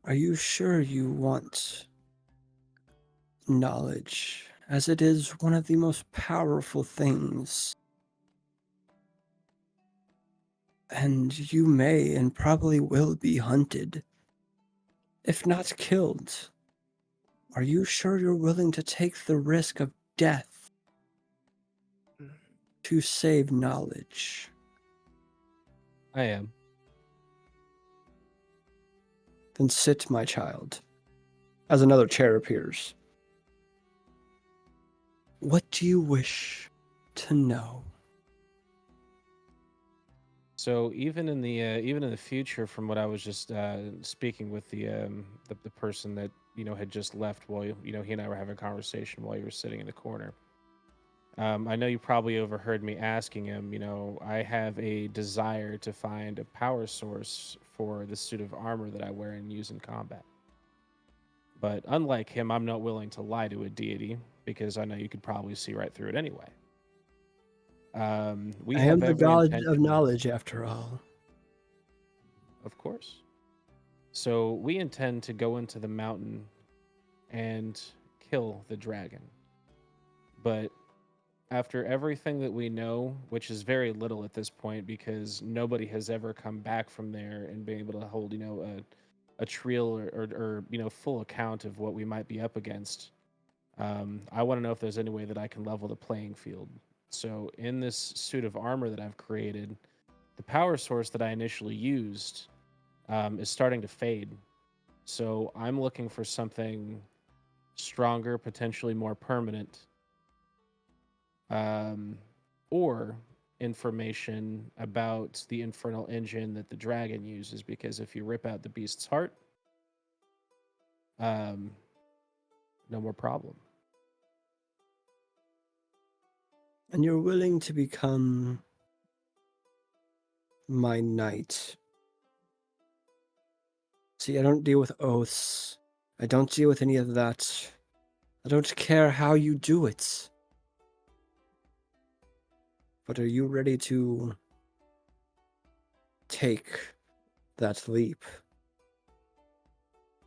Are you sure you want knowledge, as it is one of the most powerful things? And you may and probably will be hunted, if not killed. Are you sure you're willing to take the risk of death to save knowledge?
I am.
Then sit, my child, as another chair appears. What do you wish to know?
So even in the future, from what I was just speaking with the person that had just left while he and I were having a conversation while you were sitting in the corner. I know you probably overheard me asking him, I have a desire to find a power source for the suit of armor that I wear and use in combat. But unlike him, I'm not willing to lie to a deity because I know you could probably see right through it anyway. We
I
have
am the
every
god of
intention,
knowledge, after all.
of course. So we intend to go into the mountain and kill the dragon. But after everything that we know, which is very little at this point because nobody has ever come back from there and been able to hold, a trial or full account of what we might be up against. I want to know if there's any way that I can level the playing field. So in this suit of armor that I've created, the power source that I initially used is starting to fade. So I'm looking for something stronger, potentially more permanent, or information about the infernal engine that the dragon uses. Because if you rip out the beast's heart, no more problem.
And you're willing to become my knight. See, I don't deal with oaths. I don't deal with any of that. I don't care how you do it. But are you ready to take that leap?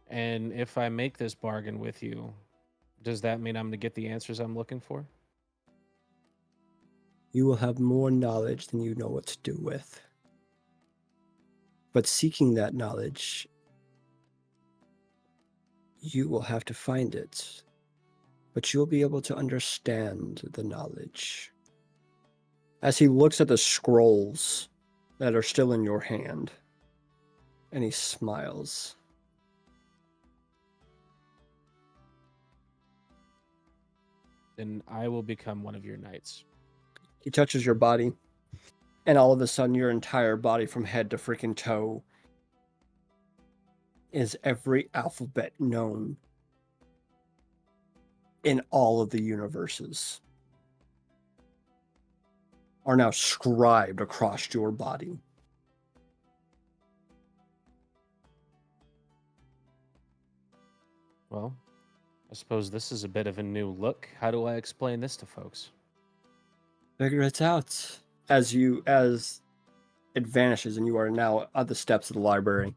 And if I make this bargain with you, does that mean I'm going to get the answers I'm looking for?
You will have more knowledge than you know what to do with. But seeking that knowledge, you will have to find it. But you'll be able to understand the knowledge. As he looks at the scrolls that are still in your hand, and he smiles.
Then I will become one of your knights.
He touches your body, and all of a sudden your entire body from head to freaking toe is every alphabet known in all of the universes are now scribed across your body.
Well, I suppose this is a bit of a new look. How do I explain this to folks?
Figure it out. As it vanishes and you are now at the steps of the library,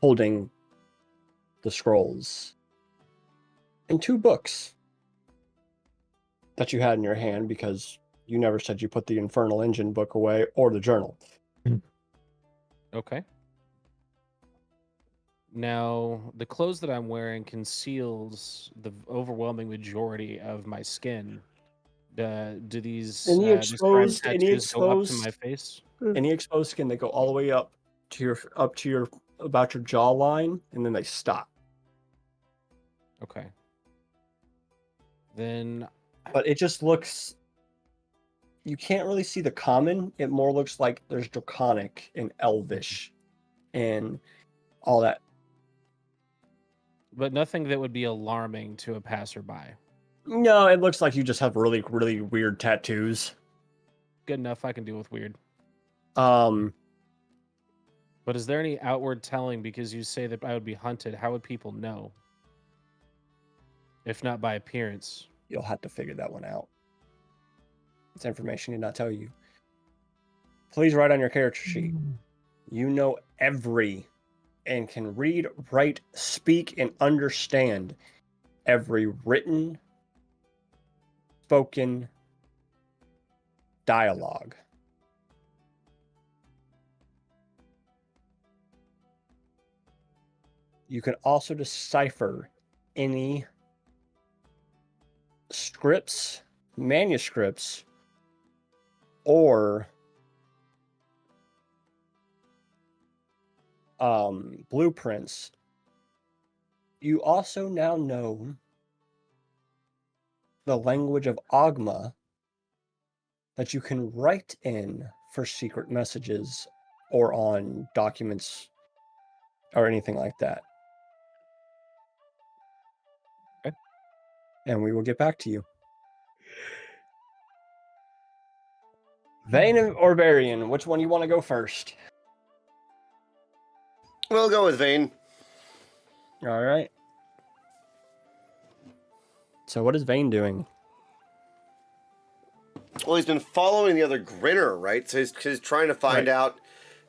holding the scrolls and 2 books that you had in your hand because you never said you put the Infernal Engine book away or the journal.
Okay. Now, the clothes that I'm wearing conceals the overwhelming majority of my skin. Do these
Any
described
exposed
go up to my face?
any exposed skin, they go all the way up to your about your jawline, and then they stop.
Okay. Then
But it just looks. You can't really see the common. It more looks like there's draconic and elvish, and all that.
but nothing that would be alarming to a passerby.
No, it looks like you just have really, really weird tattoos.
Good enough, I can deal with weird.
Um,
But is there any outward telling because you say that I would be hunted? How would people know? If not by appearance.
you'll have to figure that one out. It's information he did not tell you. Please write on your character sheet. You know every and can read, write, speak, and understand every written, spoken dialogue. You can also decipher any scripts, manuscripts, or blueprints. You also now know the language of Ogma that you can write in for secret messages or on documents or anything like that.
Okay.
And we will get back to you. Vane or Varian, which one you want to go first?
We'll go with Vane.
All right. So what is Vane doing?
Well, he's been following the other Grinner, right? So he's trying to find out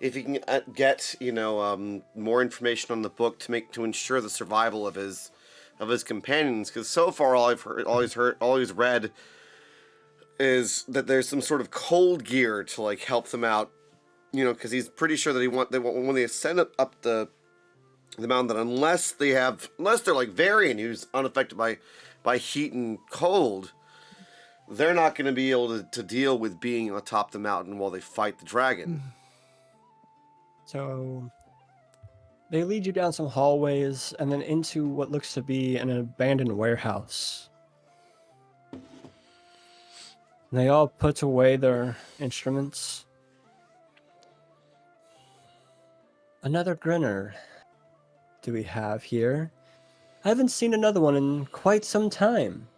if he can get more information on the book to ensure the survival of his companions. Because so far, all he's read is that there's some sort of cold gear to like help them out. You know, because he's pretty sure that when they ascend up the mountain, that unless they're like Varian, who's unaffected by heat and cold, they're not going to be able to deal with being atop the mountain while they fight the dragon.
So they lead you down some hallways and then into what looks to be an abandoned warehouse. They all put away their instruments. Another Grinner do we have here? I haven't seen another one in quite some time.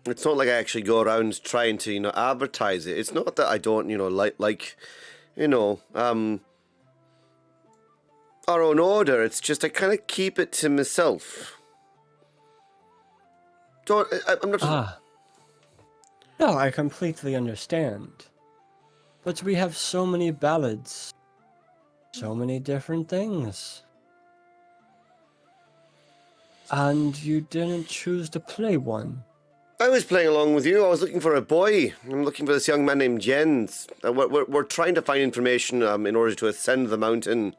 It's not like I actually go around trying to, advertise it. It's not that I don't, our own order. It's just I kind of keep it to myself. I'm not.
No, I completely understand. But we have so many ballads. So many different things. And you didn't choose to play one.
I was playing along with you. I was looking for a boy. I'm looking for this young man named Jens. We're trying to find information in order to ascend the mountain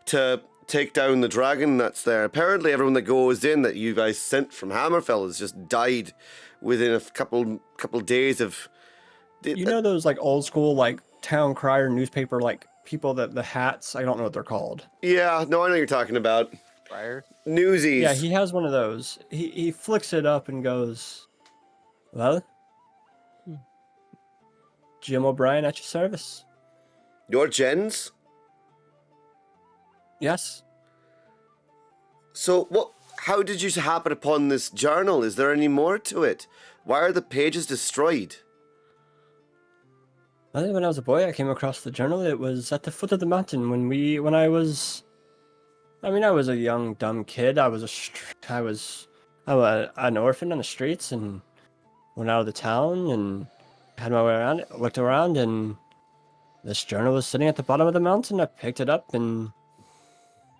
to take down the dragon that's there. Apparently, everyone that goes in that you guys sent from Hammerfell has just died within a couple days of.
You know those like old school like town crier newspaper like people that the hats? I don't know what they're called.
Yeah, no, I know what you're talking about.
Friar?
Newsies.
Yeah, he has one of those. He flicks it up and goes, "Well, Jim O'Brien at your service."
You're Jens?
Yes.
So how did you happen upon this journal? Is there any more to it? Why are the pages destroyed?
Well, when I was a boy, I came across the journal. It was at the foot of the mountain when I was a young dumb kid. I was an orphan on the streets and went out of the town and had my way around, looked around, and this journal was sitting at the bottom of the mountain. I picked it up and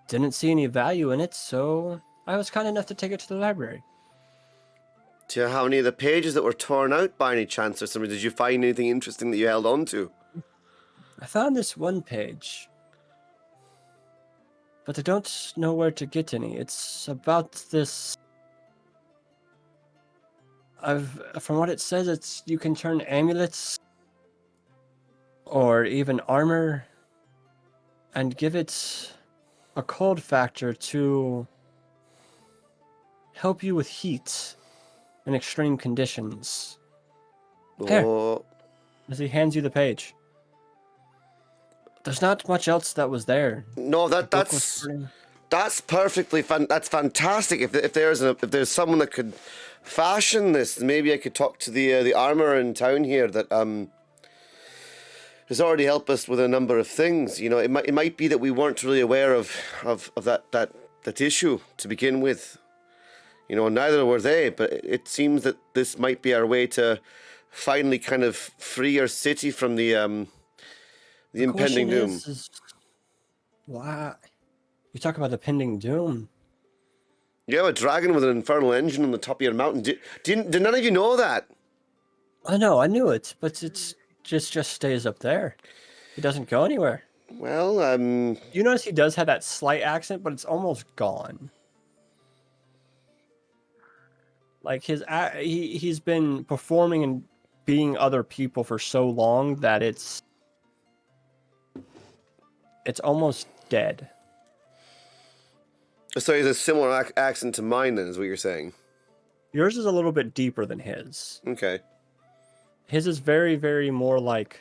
didn't see any value in it, so I was kind enough to take it to the library.
Do you know how many of the pages that were torn out by any chance or something? Did you find anything interesting that you held on to?
I found this one page, but I don't know where to get any. It's about this. From what it says, you can turn amulets or even armor and give it a cold factor to help you with heat in extreme conditions. Here.
Oh,
As he hands you the page. There's not much else that was there.
no, that's perfectly that's fantastic. If there's someone that could fashion this, maybe I could talk to the armorer in town here that has already helped us with a number of things. You know, it might be that we weren't really aware of that issue to begin with. You know, neither were they, but it seems that this might be our way to finally kind of free our city from the impending doom.
Why? You talk about the pending doom.
Yeah, a dragon with an infernal engine on the top of your mountain. Did none of you know that?
I know, I knew it, but it's just stays up there. He doesn't go anywhere.
Well,
You notice he does have that slight accent, but it's almost gone. Like he's been performing and being other people for so long that it's almost dead.
so he has a similar accent to mine then, is what you're saying.
Yours is a little bit deeper than his.
Okay.
His is very, very more like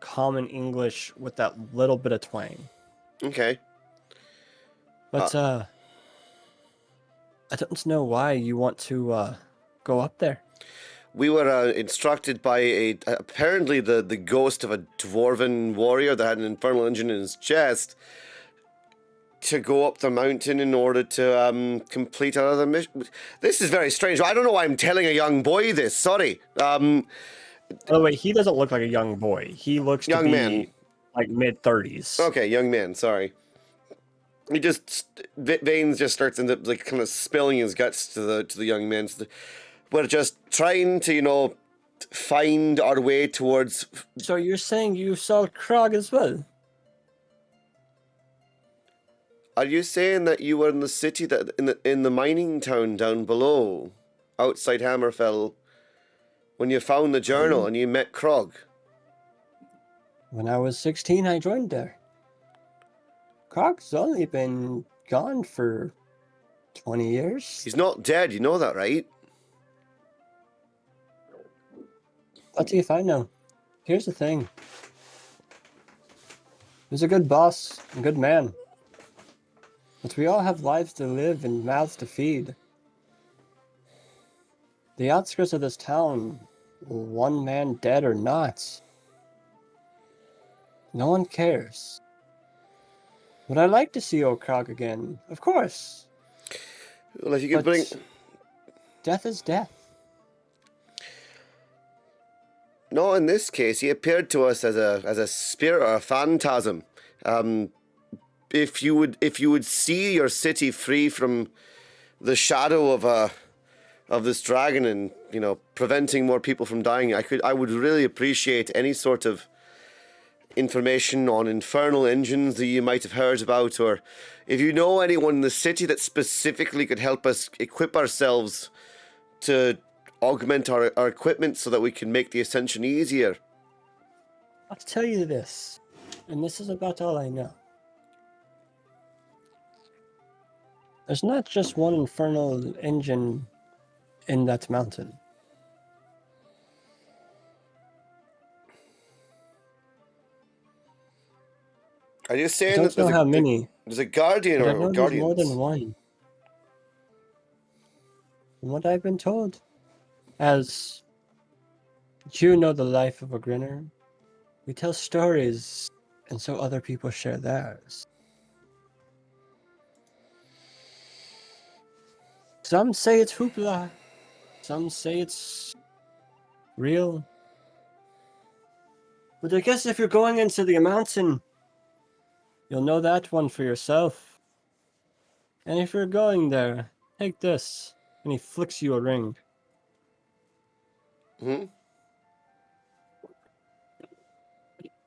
common English with that little bit of twang.
Okay.
But I don't know why you want to go up there.
We were instructed by apparently the ghost of a dwarven warrior that had an infernal engine in his chest to go up the mountain in order to complete another mission. This is very strange. I don't know why I'm telling a young boy this. Sorry.
By the way, he doesn't look like a young boy. He looks
Young
to be
man.
like mid-30s.
Okay, young man. Sorry. He just Vane's just starts into like kind of spilling his guts to the young man. We're just trying to find our way towards.
So you're saying you saw Krog as well?
Are you saying that you were in the city in the mining town down below, outside Hammerfell, when you found the journal and you met Krog?
When I was 16, I joined there. Krog's only been gone for 20 years.
He's not dead, you know that, right?
Let's see if I know. Here's the thing. He's a good boss, a good man. But we all have lives to live and mouths to feed. The outskirts of this town, one man dead or not, no one cares. Would I like to see old Krog again? Of course.
Well, if you could
But
bring.
death is death.
No, in this case, he appeared to us as a spirit or a phantasm. If you would see your city free from the shadow of this dragon and preventing more people from dying, I would really appreciate any sort of information on infernal engines that you might have heard about, or if you know anyone in the city that specifically could help us equip ourselves to augment our equipment so that we can make the ascension easier.
I'll tell you this, and this is about all I know. There's not just one infernal engine in that mountain.
Are you
I
saying
don't
that
know how many,
there's a guardian
but I
or
know there's
guardians?
more than one. From what I've been told, as you know the life of a grinner, we tell stories, and so other people share theirs. Some say it's hoopla, some say it's real. But I guess if you're going into the mountain, you'll know that one for yourself. And if you're going there, take this. And he flicks you a ring.
Hmm?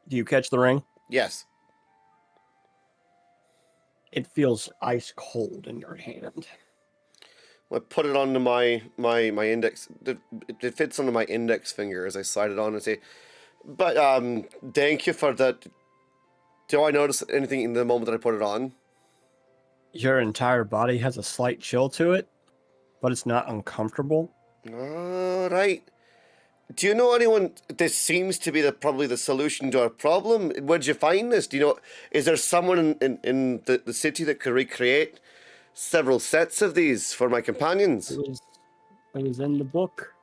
Do you catch the ring?
Yes.
It feels ice cold in your hand.
I put it onto my index. It fits onto my index finger as I slide it on and say, "But thank you for that." Do I notice anything in the moment that I put it on?
Your entire body has a slight chill to it, but it's not uncomfortable.
All right. Do you know anyone? This seems to be probably the solution to our problem. Where'd you find this? Do you know? Is there someone in the city that could recreate several sets of these for my companions?
It was in the book.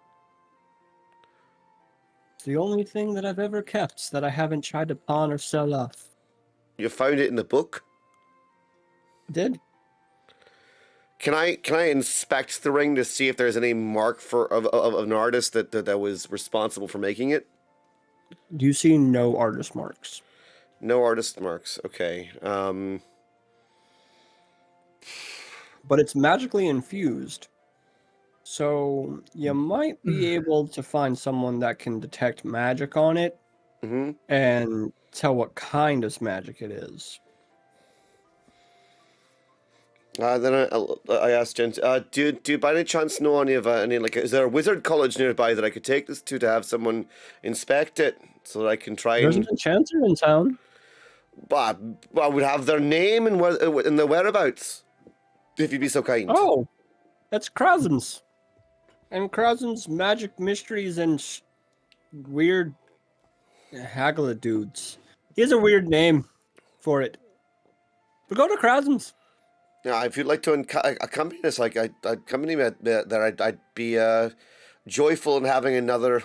It's the only thing that I've ever kept that I haven't tried to pawn or sell off.
You found it in the book?
Did?
Can I inspect the ring to see if there's any mark of an artist that was responsible for making it?
You see no artist marks.
No artist marks. Okay.
But it's magically infused. So you might be able to find someone that can detect magic on it
Mm-hmm.
and tell what kind of magic it is.
Then I asked Jen, do you by any chance know any of is there a wizard college nearby that I could take this to have someone inspect it so that I can try
There's
and...
an enchanter in town.
I would have their name and their whereabouts, if you'd be so kind.
Oh, that's Krausen's. And Krausen's magic mysteries and weird Hagla dudes. He has a weird name for it. But go to Krausen's.
Yeah, if you'd like to accompany us, I'd accompany me there. I'd be joyful in having another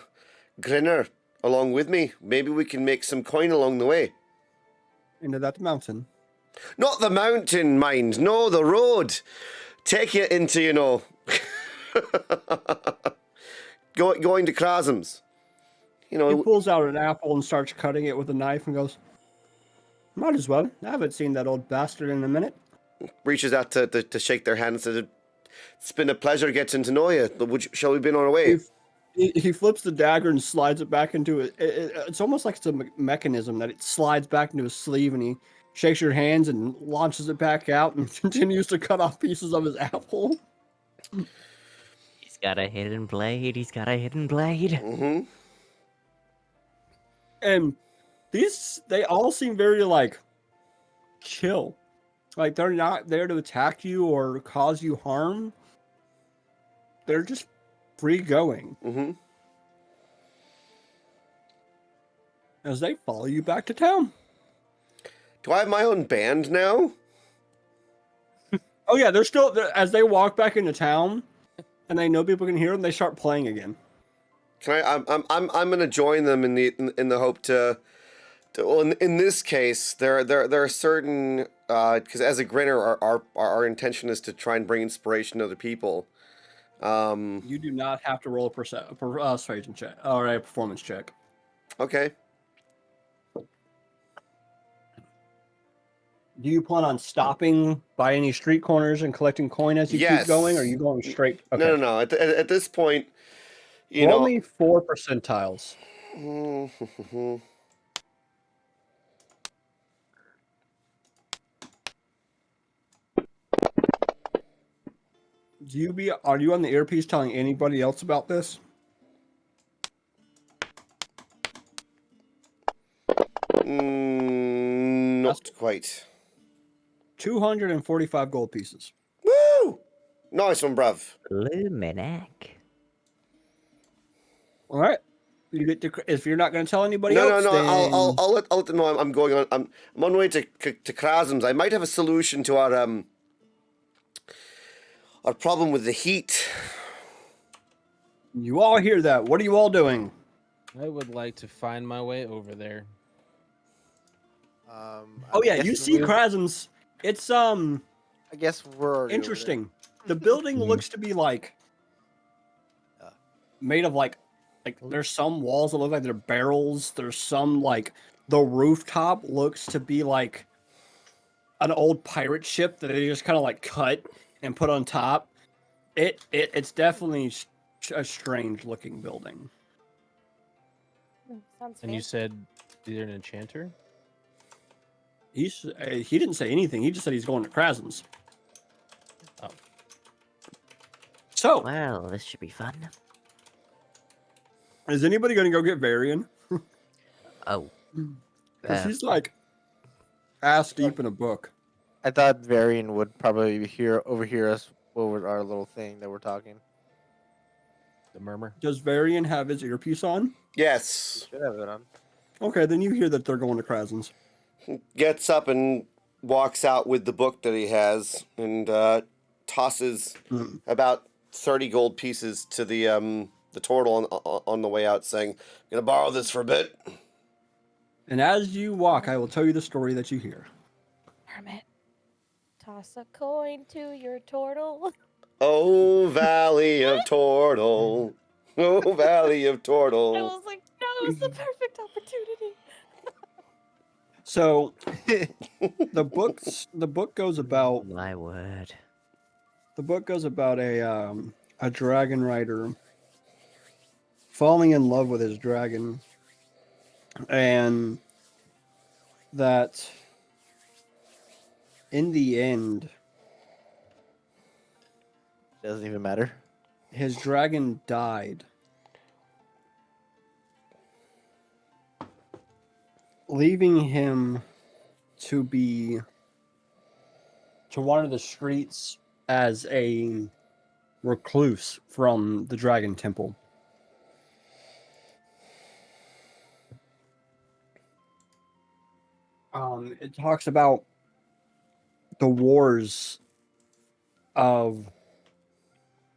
grinner along with me. Maybe we can make some coin along the way.
Into that mountain.
Not the mountain, mind. No, the road. Take it into, going to Krasm's.
He pulls out an apple and starts cutting it with a knife and goes, might as well. I haven't seen that old bastard in a minute.
Reaches out to shake their hand and says, it's been a pleasure getting to know you. Shall we be on our way?
He flips the dagger and slides it back into it. It's almost like it's a mechanism that it slides back into his sleeve, and he shakes your hands and launches it back out and continues to cut off pieces of his apple.
He's got a hidden blade. He's got a hidden blade.
Mm-hmm.
And they all seem very, like, chill. Like, they're not there to attack you or cause you harm. They're just free going.
Mm-hmm.
As they follow you back to town.
Do I have my own band now?
Oh yeah, they're still as they walk back into town, and they know people can hear them. They start playing again.
Can I'm gonna join them in the hope to well, in this case there are certain because as a grinner our intention is to try and bring inspiration to other people.
You do not have to roll a persuasion check or a performance check.
Okay.
Do you plan on stopping by any street corners and collecting coin as you keep going, or are you going straight? Okay.
No. At this point,
roll me 4 percentiles. Are you on the earpiece telling anybody else about this?
Not quite.
245 gold pieces.
Woo! Nice one, bruv.
Luminac.
All right. You get to, if you're not going to tell anybody
No.
else, then...
I'll let them know I'm going on. I'm on my way to Krasm's. I might have a solution to our problem with the heat.
You all hear that? What are you all doing?
I would like to find my way over there.
Oh yeah, you see Krasm's. It's
I guess we're already
interesting. The building looks to be like made of like there's some walls that look like they're barrels. There's some like the rooftop looks to be like an old pirate ship that they just kind of like cut and put on top. It's definitely a strange looking building.
Sounds
And you said you're an enchanter?
He didn't say anything. He just said he's going to Krasm's.
Oh.
So,
Well, this should be fun.
is anybody going to go get Varian?
Oh.
Because he's like ass deep in a book.
I thought Varian would probably overhear us over our little thing that we're talking.
The murmur?
Does Varian have his earpiece on?
Yes.
Should have it on.
Okay, then you hear that they're going to Krasm's.
Gets up and walks out with the book that he has and tosses about 30 gold pieces to the turtle on the way out, saying, "Gonna borrow this for a bit."
And as you walk, I will tell you the story that you hear.
Hermit, toss a coin to your turtle.
Oh, Valley of Turtle. Oh, Valley of
I
Turtle.
was like, no, it was the perfect opportunity.
So the book goes about
My word.
A dragon rider falling in love with his dragon, and that in the end
Doesn't even matter.
his dragon died, leaving him to wander the streets as a recluse from the Dragon Temple. It talks about the wars of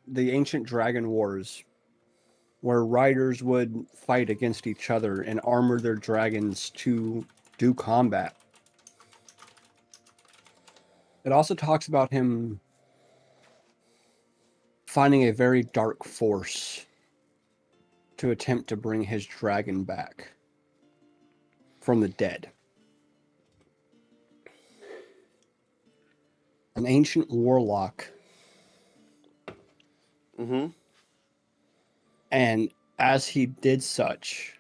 the ancient dragon wars where riders would fight against each other and armor their dragons to do combat. It also talks about him finding a very dark force to attempt to bring his dragon back from the dead. An ancient warlock.
Mm-hmm.
And as he did such,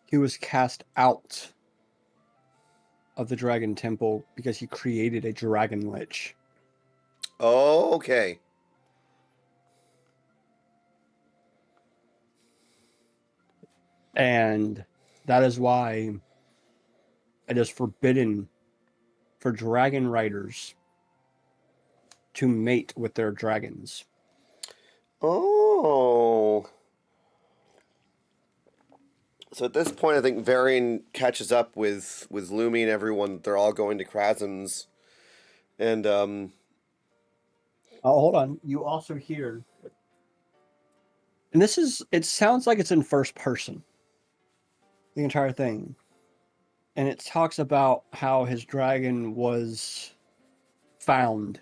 he was cast out of the Dragon Temple because he created a dragon lich.
Oh, okay.
And that is why it is forbidden for dragon riders to mate with their dragons.
Oh. So at this point, I think Varian catches up with Lumi and everyone. They're all going to Krasm's. And,
Oh, hold on. You also hear... And this is... It sounds like it's in first person. The entire thing. And it talks about how his dragon was found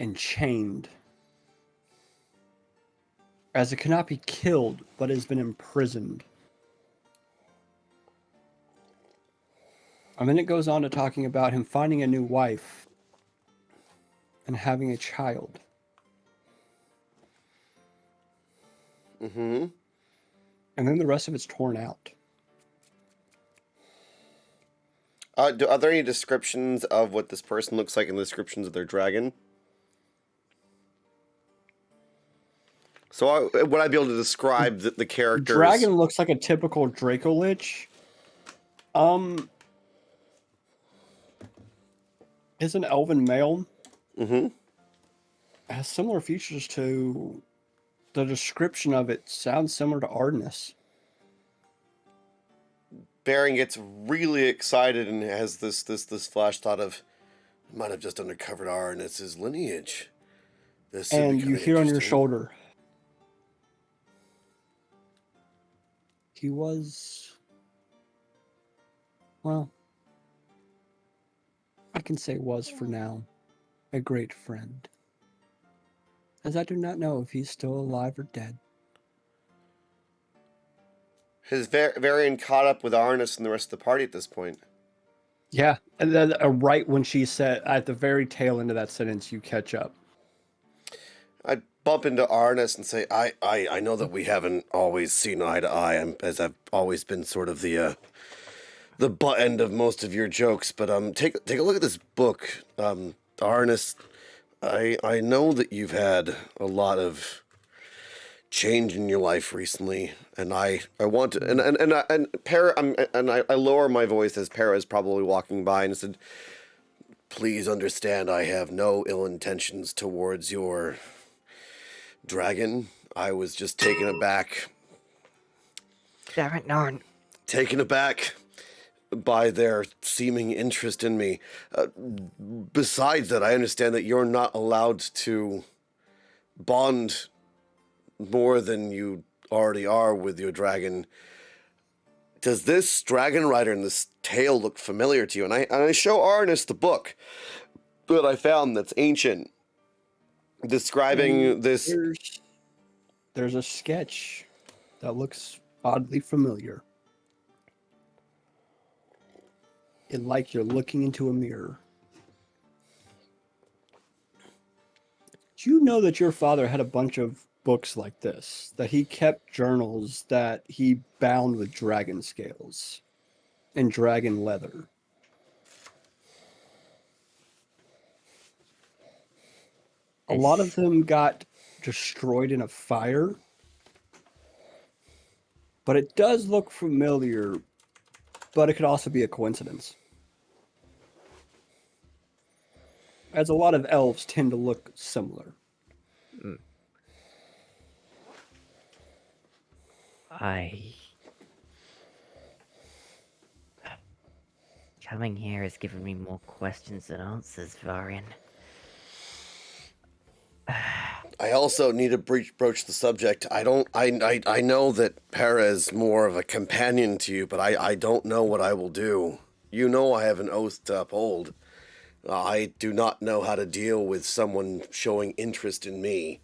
and chained, as it cannot be killed, but has been imprisoned. And then it goes on to talking about him finding a new wife and having a child.
mm-hmm.
And then the rest of it's torn out.
Are there any descriptions of what this person looks like in the descriptions of their dragon? So would I be able to describe the characters?
Dragon looks like a typical Draco Lich. Is an elven male.
Mm-hmm.
Has similar features to the description of it. Sounds similar to Ardenus.
Baron gets really excited and has this flash thought of, I might have just uncovered Ardenus' lineage. This
And you hear on your shoulder, he was, well, I can say was for now, a great friend. As I do not know if he's still alive or dead.
Has Varian caught up with Arnis and the rest of the party at this point?
Yeah, and then right when she said, at the very tail end of that sentence, you catch up.
I bump into Arnis and say, I know that we haven't always seen eye to eye, as I've always been sort of the butt end of most of your jokes, but take a look at this book. Arnis, I know that you've had a lot of change in your life recently, and I want to, and Para, I lower my voice as Para is probably walking by and said, please understand, I have no ill intentions towards your dragon. I was just taken aback.
Damn it, Narn.
Taken aback by their seeming interest in me. Besides that, I understand that you're not allowed to bond more than you already are with your dragon. Does this dragon rider in this tale look familiar to you? And I show Arnis the book that I found that's ancient, describing this.
There's a sketch that looks oddly familiar. It's like you're looking into a mirror. Do you know that your father had a bunch of books like this, that he kept journals that he bound with dragon scales and dragon leather? A lot of them got destroyed in a fire, but it does look familiar, but it could also be a coincidence, as a lot of elves tend to look similar.
Coming here has given me more questions than answers, Varian.
I also need to broach the subject. I know that Para is more of a companion to you, but I don't know what I will do. You know I have an oath to uphold. I do not know how to deal with someone showing interest in me.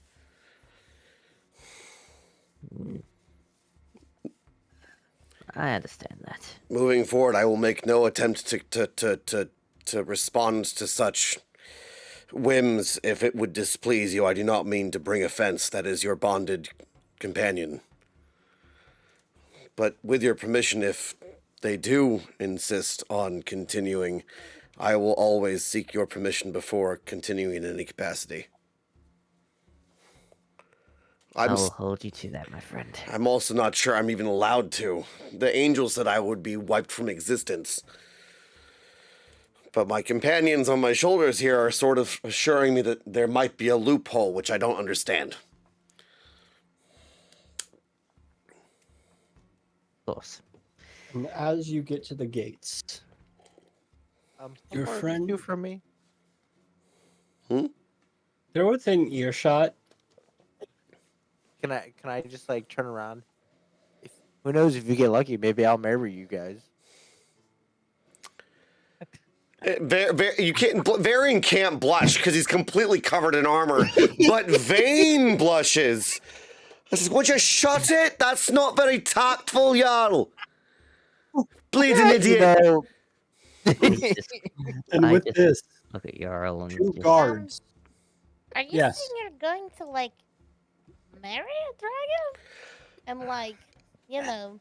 I understand that.
Moving forward, I will make no attempt to respond to such whims if it would displease you. I do not mean to bring offense. That is your bonded companion. But with your permission, if they do insist on continuing, I will always seek your permission before continuing in any capacity.
I will hold you to that, my friend.
I'm also not sure I'm even allowed to. The angel said I would be wiped from existence. But my companions on my shoulders here are sort of assuring me that there might be a loophole, which I don't understand.
Of course.
And as you get to the gates, your
What
friend
do for me?
they're within earshot.
Can I just like turn around? Who knows, if you get lucky, maybe I'll marry you guys.
You can't. Varian can't blush because he's completely covered in armor, but Vane blushes. I says, "Would you shut it? That's not very tactful, Jarl. Bleeding idiot."
And
I
with
just
this,
look at Jarl and
2
just,
guards.
Are you
Yes.
saying you're going to like marry a dragon? And like, you know,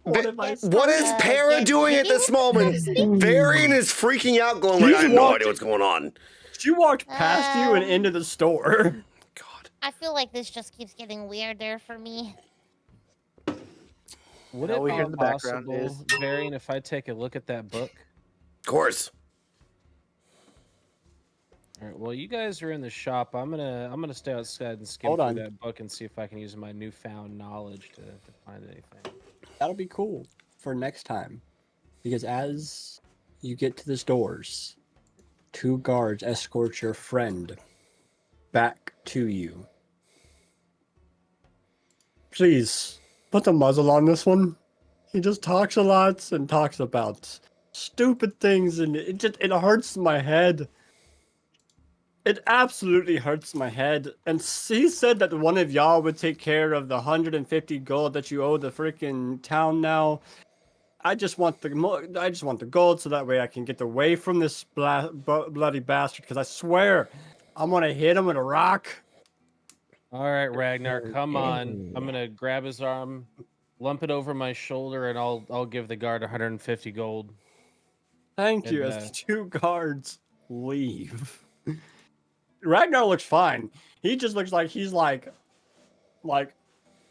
What if I
Yes.
What is Para
get
doing at this moment? Varian is freaking out, going like, "I have no idea what's going on."
She walked past you and into the store.
God.
I feel like this just keeps getting weirder for me.
Would
All
it
we
be
hear in the background
possible,
is-
Varian, if I take a look at that book?
Of course.
All right, well, you guys are in the shop. I'm gonna stay outside and skim
Hold
through
on.
that book and see if I can use my newfound knowledge to find anything.
That'll be cool for next time. Because as you get to the doors, 2 guards escort your friend back to you. Please, put the muzzle on this one. He just talks a lot and talks about stupid things, and it hurts my head. It absolutely hurts my head. And he said that one of y'all would take care of the 150 gold that you owe the freaking town now. I just want the gold so that way I can get away from this bloody bastard. Because I swear, I'm gonna hit him with a rock.
All right, Ragnar, come on. I'm gonna grab his arm, lump it over my shoulder, and I'll give the guard 150 gold.
Thank you.
And,
As the 2 guards leave, Ragnar looks fine. He just looks like he's like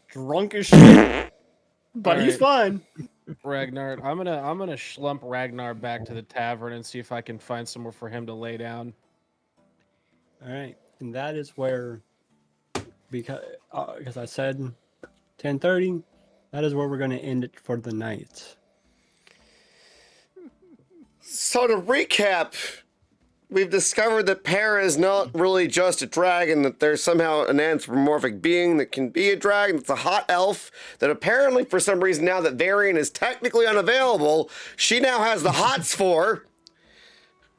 drunk as shit, but he's fine.
Ragnar, I'm gonna schlump Ragnar back to the tavern and see if I can find somewhere for him to lay down.
All right, and that is where, because I said 10:30, that is where we're gonna end it for the night.
So to recap, we've discovered that Para is not really just a dragon, that there's somehow an anthropomorphic being that can be a dragon. It's a hot elf that apparently, for some reason, now that Varian is technically unavailable, she now has the hots for.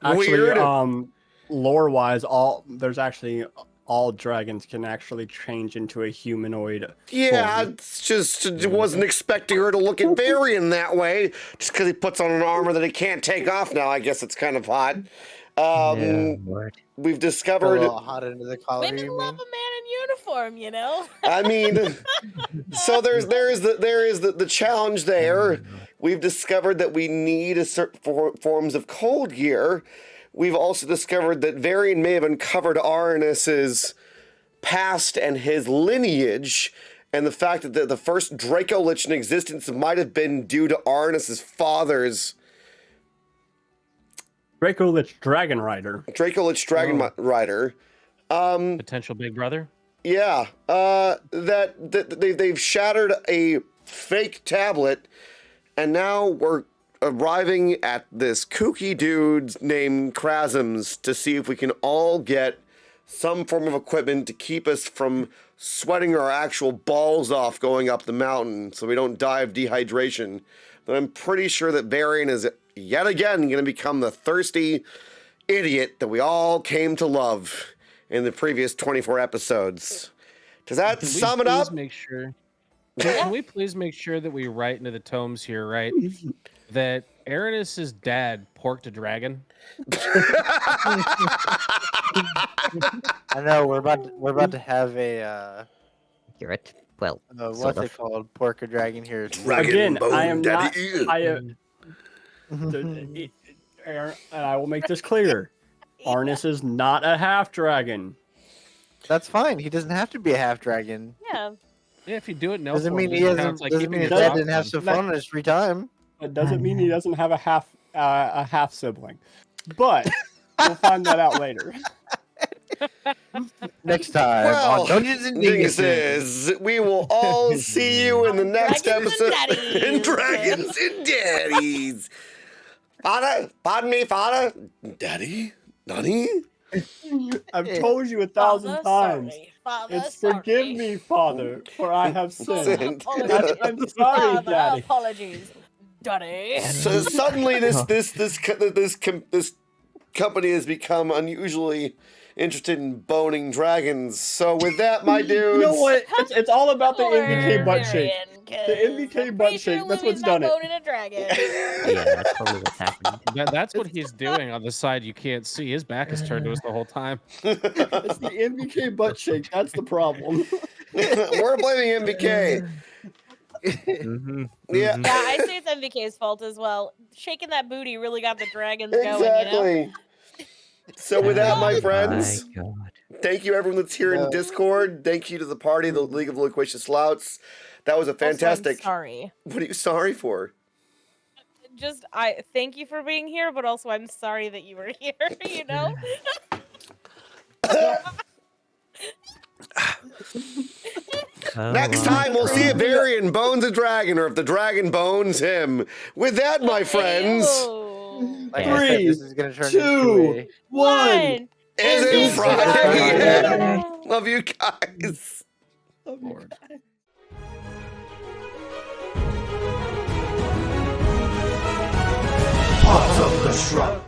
Actually,
Weird.
Lore-wise, there's actually all dragons can actually change into a humanoid.
Yeah,
form.
it's just wasn't expecting her to look at Varian that way, just because he puts on an armor that he can't take off now. I guess it's kind of hot.
Lord.
We've
A
discovered.
little hot under the collar.
Women
you
love
mean?
a man in uniform, you know.
I mean, so there is the challenge there. We've discovered that we need a certain forms of cold gear. We've also discovered that Varian may have uncovered Arnis's past and his lineage, and the fact that the first Draco Lich in existence might have been due to Arnis's father's
Draco Lich Dragon Rider.
Draco Lich Dragon Rider.
Potential big brother.
Yeah, they've shattered a fake tablet, and now we're arriving at this kooky dude named Krasms to see if we can all get some form of equipment to keep us from sweating our actual balls off going up the mountain so we don't die of dehydration. But I'm pretty sure that Varian is yet again going to become the thirsty idiot that we all came to love in the previous 24 episodes. Does that
Can we
sum it
please
up?
Make sure. Can we please make sure that we write into the tomes here, right? That Aranis's dad porked a dragon.
I know we're about to have a
Accurate. Well,
what's
sort
it
of.
called? Pork a dragon here.
Dragon
Again,
bone
I am not.
daddy.
And I will make this clear. Arnis is not a half dragon.
That's fine. He doesn't have to be a half dragon.
Yeah.
Yeah, if you do it, no.
Doesn't mean he
doesn't
hasn't.
count. It's like
Doesn't
keeping
mean his
your
dad
socks
didn't have
on.
some fun in his free time.
That doesn't mean he doesn't have a half sibling, but we'll find that out later.
Next time
Well,
on Dungeons and Dinguses.
Dinguses, we will all see you in the next
Dragons and
episode
Daddies.
in Dragons and Daddies. Father, pardon me, Father. Daddy? Nani?
I've told you 1,000 times.
Sorry. Father,
It's
sorry.
forgive me, Father, for I have sinned.
Apologies.
I'm sorry,
Father,
Daddy.
apologies, Daddy.
So suddenly this company has become unusually interested in boning dragons. So with that, my dudes,
You know what? It's all about the
Poor
NBK butt shake.
Varian, 'cause
The NBK
I'm
butt
pretty
shake,
sure
that's
Louie's
what's done
not
it.
boning a dragon.
Yeah, that's probably what's happening.
That's what he's doing on the side you can't see. His back is turned to us the whole time.
It's the NBK butt shake. That's the problem.
we're blaming MBK.
Mhm,
Yeah.
mhm.
Yeah, I say it's MVK's fault as well. Shaking that booty really got the dragons going, you know?
Exactly. So with that, my friends,
My God.
thank you everyone that's here in Discord. Thank you to the party, the League of Loquacious Slouts. That was a
Also, I'm
fantastic.
sorry.
What are you sorry for?
Just I thank you for being here, but also I'm sorry that you were here, you know?
Next
Oh,
time, we'll see if Varian bones a dragon or if the dragon bones him. With that, my friends,
Ew.
Like I said, this is gonna turn into a.
One.
is
Is
it
it
Friday?
Friday?
Love you guys.
Lord.
Part of the shrub.